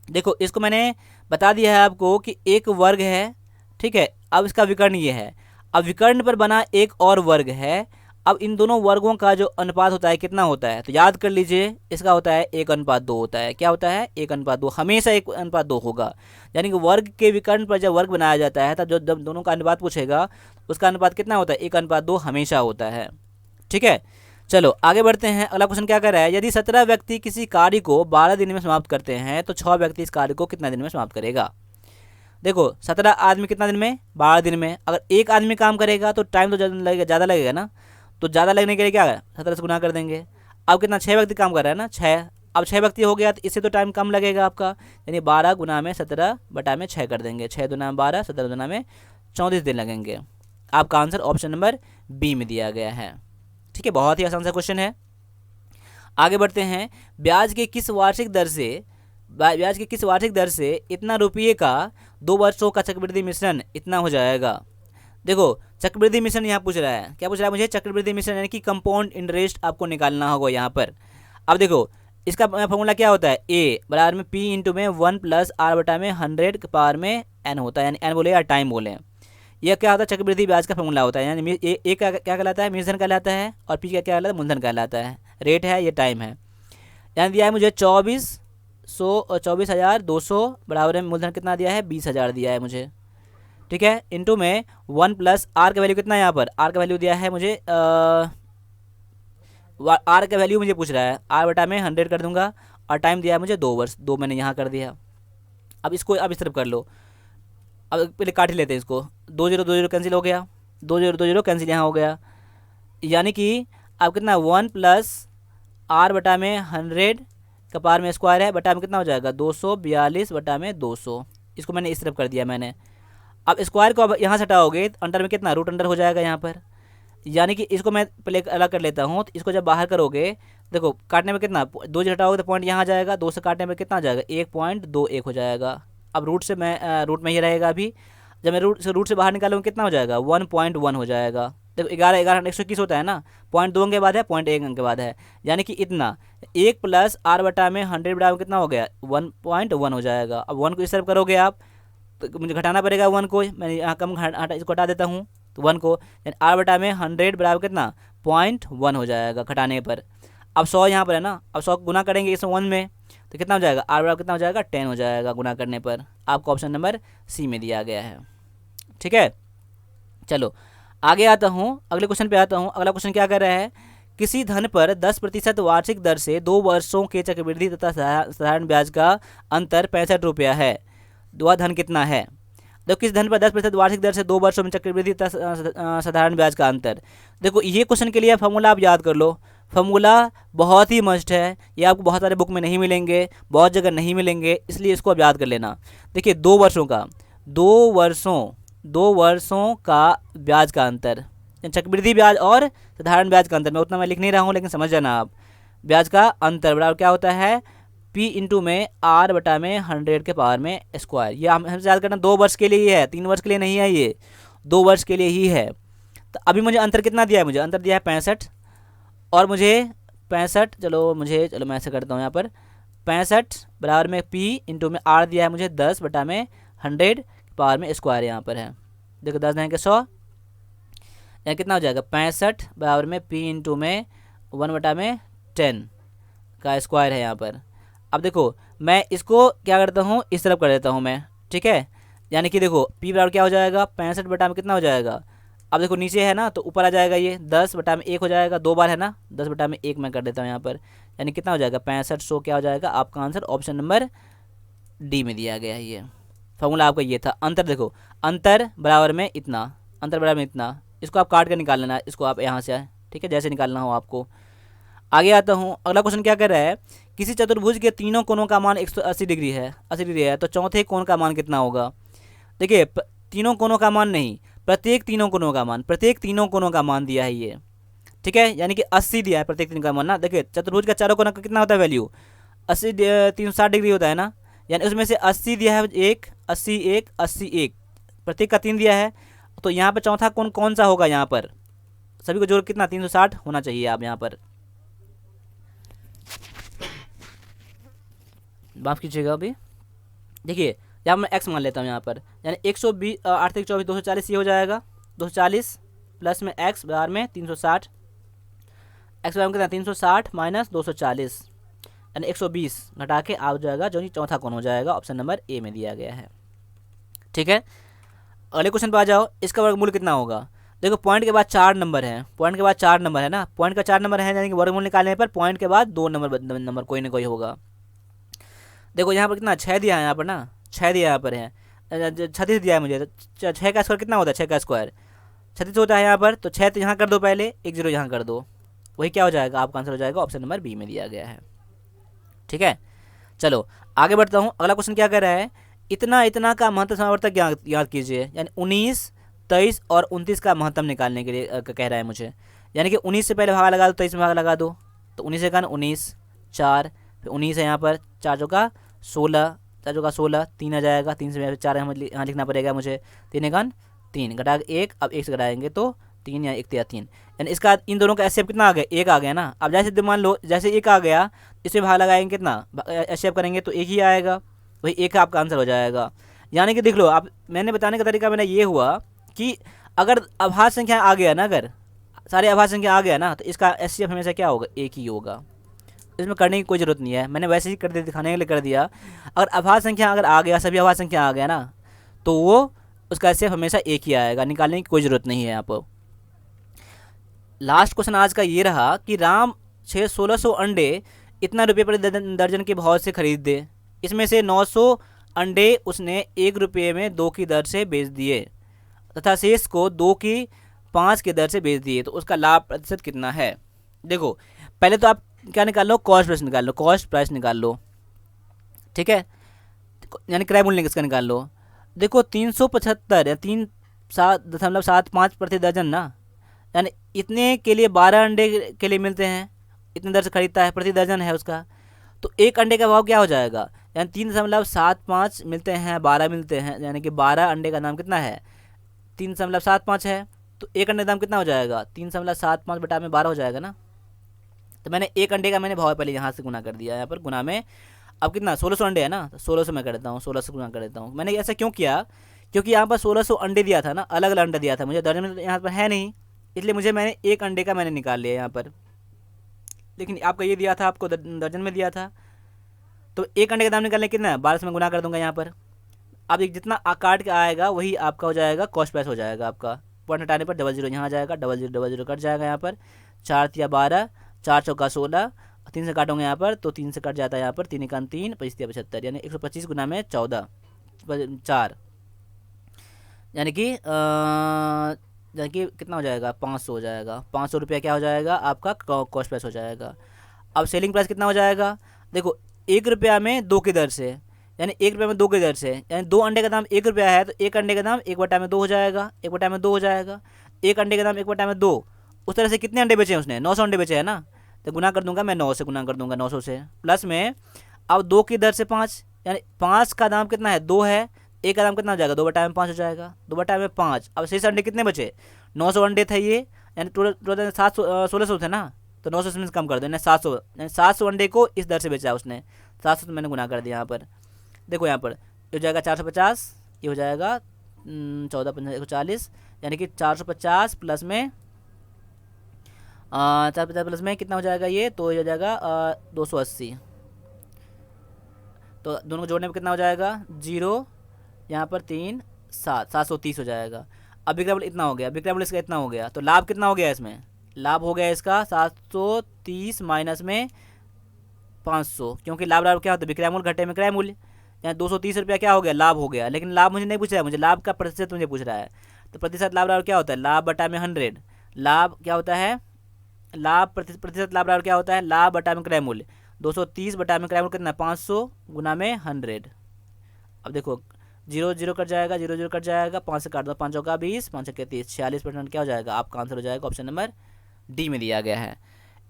देखो इसको मैंने बता दिया है आपको कि एक वर्ग है, ठीक है, अब इसका विकर्ण ये है, अब विकर्ण पर बना एक और वर्ग है, अब इन दोनों वर्गों का जो अनुपात होता है कितना होता है, तो याद कर लीजिए इसका होता है 1:2 होता है। क्या होता है 1:2, हमेशा 1:2 होगा, यानी कि वर्ग के विकर्ण पर जब वर्ग बनाया जाता है तब जब दोनों का अनुपात पूछेगा उसका अनुपात कितना होता है 1:2 हमेशा होता है। ठीक है, चलो आगे बढ़ते हैं। अगला क्वेश्चन क्या कर रहा है, यदि 17 व्यक्ति किसी कार्य को 12 दिन में समाप्त करते हैं तो 6 व्यक्ति इस कार्य को कितना दिन में समाप्त करेगा। देखो 17 आदमी कितना दिन में, 12 दिन में। अगर एक आदमी काम करेगा तो टाइम तो ज़्यादा लगेगा ना, तो ज़्यादा लगने के लिए क्या है 17 से गुना कर देंगे। अब कितना 6 व्यक्ति काम कर रहा है ना, 6। अब 6 व्यक्ति हो गया तो इससे तो टाइम कम लगेगा आपका, यानी 12 गुना में 17 बटा में 6 कर देंगे। 6 दुना में 12, 17 दुना में 34 दिन लगेंगे। आपका आंसर ऑप्शन नंबर बी में दिया गया है। ठीक है, बहुत ही आसान सा क्वेश्चन है। आगे बढ़ते हैं। ब्याज के किस वार्षिक दर से इतना रुपये का 2 वर्षों का चक्रवृद्धि मिश्रण इतना हो जाएगा। देखो चक्रवृद्धि मिश्रण यहाँ पूछ रहा है, क्या पूछ रहा है मुझे, चक्रवृद्धि मिश्रण यानी कि कंपाउंड इंटरेस्ट आपको निकालना होगा यहाँ पर। अब देखो इसका फॉर्मूला क्या होता है, ए बराबर में पी इंटू में 1 प्लस आर बटा में 100 के पावर में एन होता है, यानी एन बोले या टाइम बोले। यह क्या होता है, चक्रवृद्धि ब्याज का फॉर्मूला होता है। यानी ए क्या कहलाता है, मूलधन कहलाता है, और पी क्या कहलाता है, मूलधन कहलाता है। रेट है, ये टाइम है। यहाँ दिया है मुझे 24,200 बराबर में मूलधन कितना दिया है, 20,000 दिया है मुझे। ठीक है, इंटू में 1 प्लस आर का वैल्यू कितना है, यहाँ पर आर का वैल्यू दिया है मुझे, आर का वैल्यू मुझे पूछ रहा है, आर बटा में 100 कर दूंगा, और टाइम दिया है मुझे 2 वर्ष, 2 मैंने यहाँ कर दिया। अब इसको अब इस तरफ कर लो। अब पहले काट ही लेते हैं इसको, 2 0 2 0 कैंसिल हो गया, 2 0 2 0 कैंसिल यहाँ हो गया। यानी कि अब कितना 1 प्लस आर बटा में 100 का पावर में स्क्वायर है, बटा में कितना हो जाएगा 242 बटा में 200। इसको मैंने इस तरफ कर दिया मैंने। अब स्क्वायर को अब यहाँ से हटाओगे तो अंडर में कितना रूट अंडर हो जाएगा यहाँ पर। यानी कि इसको मैं पहले अलग कर लेता हूँ, तो इसको जब बाहर करोगे देखो काटने में कितना 2 से हटाओगे तो पॉइंट यहाँ आ जाएगा, 2 से काटने में कितना आ जाएगा 1.21 हो जाएगा। अब रूट में ही रहेगा अभी। जब मैं रूट से बाहर निकालूंगा कितना हो जाएगा 1.1 हो जाएगा। देखो 11 121 होता है ना, 0.2 अंक के बाद है, 0.1 अंक के बाद है, यानी कि इतना 1 प्लस आर बटा में 100 बटा में कितना हो गया 1.1 हो जाएगा। अब 1 को इस तरफ करोगे आप तो मुझे घटाना पड़ेगा 1 को, मैं यहाँ कम इसको हटा देता हूँ तो 1 को, यानी आर बटा में 100 बराबर कितना 0.1 हो जाएगा घटाने पर। अब 100 यहाँ पर है ना, अब 100 गुना करेंगे इस 1 में तो कितना हो जाएगा, आर बराबर कितना हो जाएगा 10 हो जाएगा गुना करने पर। आपको ऑप्शन नंबर सी में दिया गया है। ठीक है, चलो आगे आता हूँ, अगले क्वेश्चन पे आता हूँ। अगला क्वेश्चन क्या कर रहा है, किसी धन पर 10% वार्षिक दर से 2 वर्षों के चक्रवृद्धि तथा साधारण ब्याज का अंतर 65 रुपया है। वह धन कितना है। देखो किस धन पर 10% वार्षिक दर से 2 वर्षों में चक्रवृद्धि तथा साधारण ब्याज का अंतर। देखो ये क्वेश्चन के लिए फार्मूला आप याद कर लो। फार्मूला बहुत ही मस्ट है, ये आपको बहुत सारे बुक में नहीं मिलेंगे, बहुत जगह नहीं मिलेंगे, इसलिए इसको आप याद कर लेना। देखिए 2 वर्षों का ब्याज का अंतर, चक्रवृद्धि ब्याज और साधारण ब्याज का अंतर, मैं उतना मैं लिख नहीं रहा हूँ लेकिन समझ जाना आप। ब्याज का अंतर बराबर क्या होता है, पी इंटू में आर बटा में 100 के पावर में स्क्वायर। ये हमसे याद करना 2 वर्ष के लिए ही है, 3 वर्ष के लिए नहीं है, ये 2 वर्ष के लिए ही है। तो अभी मुझे अंतर कितना दिया है, मुझे अंतर दिया है 65, और मुझे 65 चलो मैं ऐसे करता हूँ यहाँ पर 65 बराबर में पी इंटू में आर दिया है मुझे 10 बटा में 100 पावर में स्क्वायर यहाँ पर है। देखो 10 देंगे 100, यहाँ कितना हो जाएगा 65 बराबर में पी इंटू में 1 बटा में 10 का स्क्वायर है यहाँ पर। अब देखो मैं इसको क्या करता हूँ, इस तरफ कर देता हूँ मैं। ठीक है, यानी कि देखो पी बराबर क्या हो जाएगा 65 बटा में कितना हो जाएगा, अब देखो नीचे है ना तो ऊपर आ जाएगा, ये 10 बटा में 1 हो जाएगा, 2 बार है ना, 10 बटा में 1 मैं कर देता हूँ यहाँ पर, यानी कितना हो जाएगा 6500। क्या हो जाएगा आपका आंसर ऑप्शन नंबर डी में दिया गया है। ये फॉर्मूला आपका ये था। अंतर देखो अंतर बराबर में इतना, अंतर बराबर में इतना, इसको आप काट कर निकाल लेना, इसको आप यहाँ से, ठीक है, जैसे निकालना हो आपको। आगे आता हूँ, अगला क्वेश्चन क्या कर रहा है, किसी चतुर्भुज के तीनों कोणों का मान 180 डिग्री है, 80 डिग्री है, तो चौथे कोण का मान कितना होगा। देखिए तीनों कोणों का मान नहीं, प्रत्येक तीनों कोणों का मान दिया है ये। ठीक है, यानी कि 80 दिया है प्रत्येक तीनों का मान ना। देखिए चतुर्भुज का चारों कोणों का कितना होता है वैल्यू 80 360 डिग्री होता है ना, यानी उसमें से 80 दिया है 1 80 1 80 1, प्रत्येक का 3 दिया है, तो यहाँ पर चौथा कोण कौन सा होगा, यहाँ पर सभी को जोड़ कितना 360 होना चाहिए। आप यहाँ पर माफ कीजिएगा, अभी देखिए यहाँ मैं x मान लेता हूँ यहाँ पर, यानी 120 8 24 240 ये हो जाएगा, 240 प्लस में x बराबर में 360, x बराबर कितना 360 माइनस 240 यानी 120 घटा के आ जाएगा, जो चौथा कौन हो जाएगा, ऑप्शन नंबर ए में दिया गया है। ठीक है, अगले क्वेश्चन पर आ जाओ, इसका वर्गमूल कितना होगा। देखो पॉइंट के बाद 4 नंबर है, पॉइंट के बाद 4 नंबर है ना, पॉइंट का 4 नंबर है, यानी कि वर्गमूल निकालने पर पॉइंट के बाद 2 नंबर कोई ना कोई होगा। देखो यहाँ पर कितना 6 दिया है, यहाँ पर ना 6 दिया यहाँ पर है, 36 दिया है मुझे, तो 6 का स्क्वायर कितना होता है, 6 का स्क्वायर 36 होता है यहाँ पर, तो 6 तो यहाँ कर दो पहले, 1 0 यहाँ कर दो, वही क्या हो जाएगा, आपका आंसर हो जाएगा ऑप्शन नंबर बी में दिया गया है। ठीक है, चलो आगे बढ़ता हूँ। अगला क्वेश्चन क्या कर रहा है, इतना इतना का महत्तम समावर्तक याद कीजिए, यानी 19, 23 और 29 का महत्तम निकालने के लिए कह रहा है मुझे, यानी कि 19 से पहले भागा लगा दो, 23 में भागा लगा दो, तो 19 से 19, 4 फिर 19 है यहाँ पर, 4 चौका 16, 4 चौका 16, 3 आ जाएगा, 3 से 4 यहाँ लिखना पड़ेगा मुझे, 3 1 3 घटा 1, अब 1 से घटाएंगे तो 3 या 1 या 3, यानी इसका इन दोनों का एचसीएफ कितना आ गया, 1 आ गया ना। अब जैसे मान लो जैसे 1 आ गया, इसमें भाग लगाएंगे कितना, एचसीएफ करेंगे तो 1 ही आएगा, वही 1 आपका आंसर हो जाएगा। यानी कि देख लो आप, मैंने बताने का तरीका मेरा ये हुआ कि अगर अभाज्य संख्या आ गया ना, अगर सारे अभाज्य संख्या आ गया ना, तो इसका एचसीएफ हमेशा क्या होगा, 1 ही होगा, इसमें करने की कोई ज़रूरत नहीं है, मैंने वैसे ही कर दिया, दिखाने के लिए कर दिया। अगर अभाज्य संख्या अगर आ गया, सभी अभाज्य संख्या आ गया ना, तो वो उसका एचसीएफ हमेशा 1 ही आएगा, निकालने की कोई ज़रूरत नहीं है यहाँ पर। लास्ट क्वेश्चन आज का ये रहा कि राम 1600 अंडे इतना रुपये प्रति दर्जन के भाव से खरीद दे, इसमें से 900 अंडे उसने 1 रुपये में 2 की दर से बेच दिए तथा शेष को 2 की 5 की दर से बेच दिए, तो उसका लाभ प्रतिशत कितना है। देखो पहले तो आप क्या निकाल लो, कॉस्ट प्राइस निकाल लो, कॉस्ट प्राइस निकाल लो, ठीक है, यानी क्रय मूल्य किसका निकाल लो। देखो 375 या 3.75 प्रति दर्जन ना, यानी इतने के लिए 12 अंडे के लिए मिलते हैं, इतने दर से खरीदता है, प्रति दर्जन है उसका, तो एक अंडे का भाव क्या हो जाएगा, यानी 3.75 मिलते हैं, 12 मिलते हैं, यानी कि 12 अंडे का दाम कितना है, 3.75 है, तो एक अंडे का दाम कितना हो जाएगा, 3.75 बटा में 12 हो जाएगा ना। तो मैंने एक अंडे का मैंने भाव पहले यहाँ से गुना कर दिया, यहाँ पर गुना में, अब कितना 1600 अंडे है ना, तो 1600 मैं कर देता हूँ, 1600 गुना कर देता हूँ। मैंने ऐसा क्यों किया, क्योंकि यहाँ पर 1600 अंडे दिया था ना, अलग अलग अंडा दिया था मुझे, दर्जन में यहाँ पर है नहीं, इसलिए मुझे मैंने एक अंडे का मैंने निकाल लिया यहाँ पर, लेकिन आपका ये दिया था, आपको दर्जन में दिया था, तो एक अंडे का दाम निकालने कितना है, 12 से मैं गुना कर दूंगा यहाँ पर। अब एक जितना काट के आएगा वही आपका हो जाएगा, कॉस्ट प्राइस हो जाएगा आपका, पॉइंट हटाने पर 00 यहाँ आ जाएगा, 00 कट जाएगा यहाँ पर, 4 तिया 12, 4 चौका 16, 3 से काटोगे यहाँ पर, तो 3 से कट जाता है यहाँ पर, 3 1 3, 25 तिया 75, यानी 125 गुना में 14 4, यानी कि कितना हो जाएगा, 500 हो जाएगा, 500 रुपया क्या हो जाएगा आपका कॉस्ट प्राइस हो जाएगा। अब सेलिंग प्राइस कितना हो जाएगा, देखो 1 रुपया में 2 की दर से, यानी 1 रुपये में 2 की दर से, यानी 2 अंडे का दाम 1 रुपया है, तो एक अंडे का दाम 1/2 हो जाएगा, 1/2 हो जाएगा, एक अंडे का दाम 1/2। उस तरह से कितने अंडे बेचे हैं उसने, 900 अंडे बेचे हैं ना, तो गुना कर दूंगा मैं, 9 से गुना कर दूंगा, 900 से, प्लस में अब 2 की दर से 5, यानी 5 का दाम कितना है, 2 है, एक का दाम कितना हो जाएगा, 2/5 हो जाएगा, 2/5। अब शेष अंडे कितने बचे, 900 अंडे थे ये, यानी टोटल 1600 थे ना, तो 900 से कम कर दो, यानी 700, यानी 700 अंडे को इस दर से बेचा उसने, 700 तो मैंने गुना कर दिया यहाँ पर। देखो यहाँ पर ये हो जाएगा 450, ये हो जाएगा 14 15 140, यानी कि 450 प्लस में 450 प्लस में कितना हो जाएगा ये, तो ये हो जाएगा 280, तो दोनों को जोड़ने में कितना हो जाएगा, 0 यहाँ पर 3 7, 730 हो जाएगा। अब विक्रय मूल्य इतना हो गया, विक्रय मूल्य इसका इतना हो गया, तो लाभ कितना हो गया इसमें, लाभ हो गया इसका 730 माइनस में 500, क्योंकि लाभ लाभ क्या होता है, विक्रय मूल्य घटे में क्रय मूल्य, यहाँ 230 रुपया क्या हो गया, लाभ हो गया, लेकिन लाभ मुझे नहीं पूछ रहा है, मुझे लाभ का प्रतिशत मुझे पूछ रहा है, तो प्रतिशत लाभ लाभ क्या होता है, लाभ बटा में 100, लाभ क्या होता है, लाभ प्रतिशत लाभ लाभ क्या होता है, लाभ बटा में क्रय मूल्य, 230 बटा में क्रय मूल्य कितना, 500 गुना में 100। अब देखो 0 0 कट जाएगा, 0 0 कट जाएगा, 5 से काट दो, 5 का 20, 5 का 30, 46% क्या हो जाएगा, आपका आंसर हो जाएगा ऑप्शन नंबर डी में दिया गया है।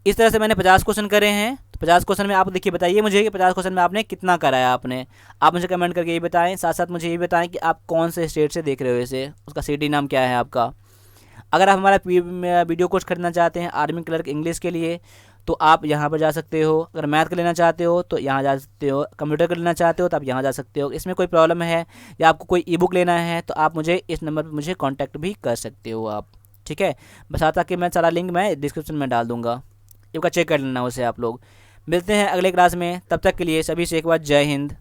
इस तरह से मैंने 50 क्वेश्चन करे हैं, तो 50 क्वेश्चन में आप देखिए बताइए मुझे कि 50 क्वेश्चन में आपने कितना कराया आपने, आप मुझे कमेंट करके ये बताएं, साथ साथ मुझे ये बताएं कि आप कौन से स्टेट से देख रहे हो इसे, उसका सिटी नाम क्या है आपका। अगर आप हमारा वीडियो कोर्स खरीदना चाहते हैं आर्मी क्लर्क इंग्लिश के लिए, तो आप यहाँ पर जा सकते हो, अगर मैथ का लेना चाहते हो तो यहाँ जा सकते हो, कंप्यूटर का लेना चाहते हो तो आप यहाँ जा सकते हो। इसमें कोई प्रॉब्लम है या आपको कोई ई बुक लेना है तो आप मुझे इस नंबर पर मुझे कांटेक्ट भी कर सकते हो आप, ठीक है। बस आता कि मैं सारा लिंक मैं डिस्क्रिप्शन में डाल दूँगा, एक बार चेक कर लेना उसे आप लोग। मिलते हैं अगले क्लास में, तब तक के लिए सभी से एक बार जय हिंद।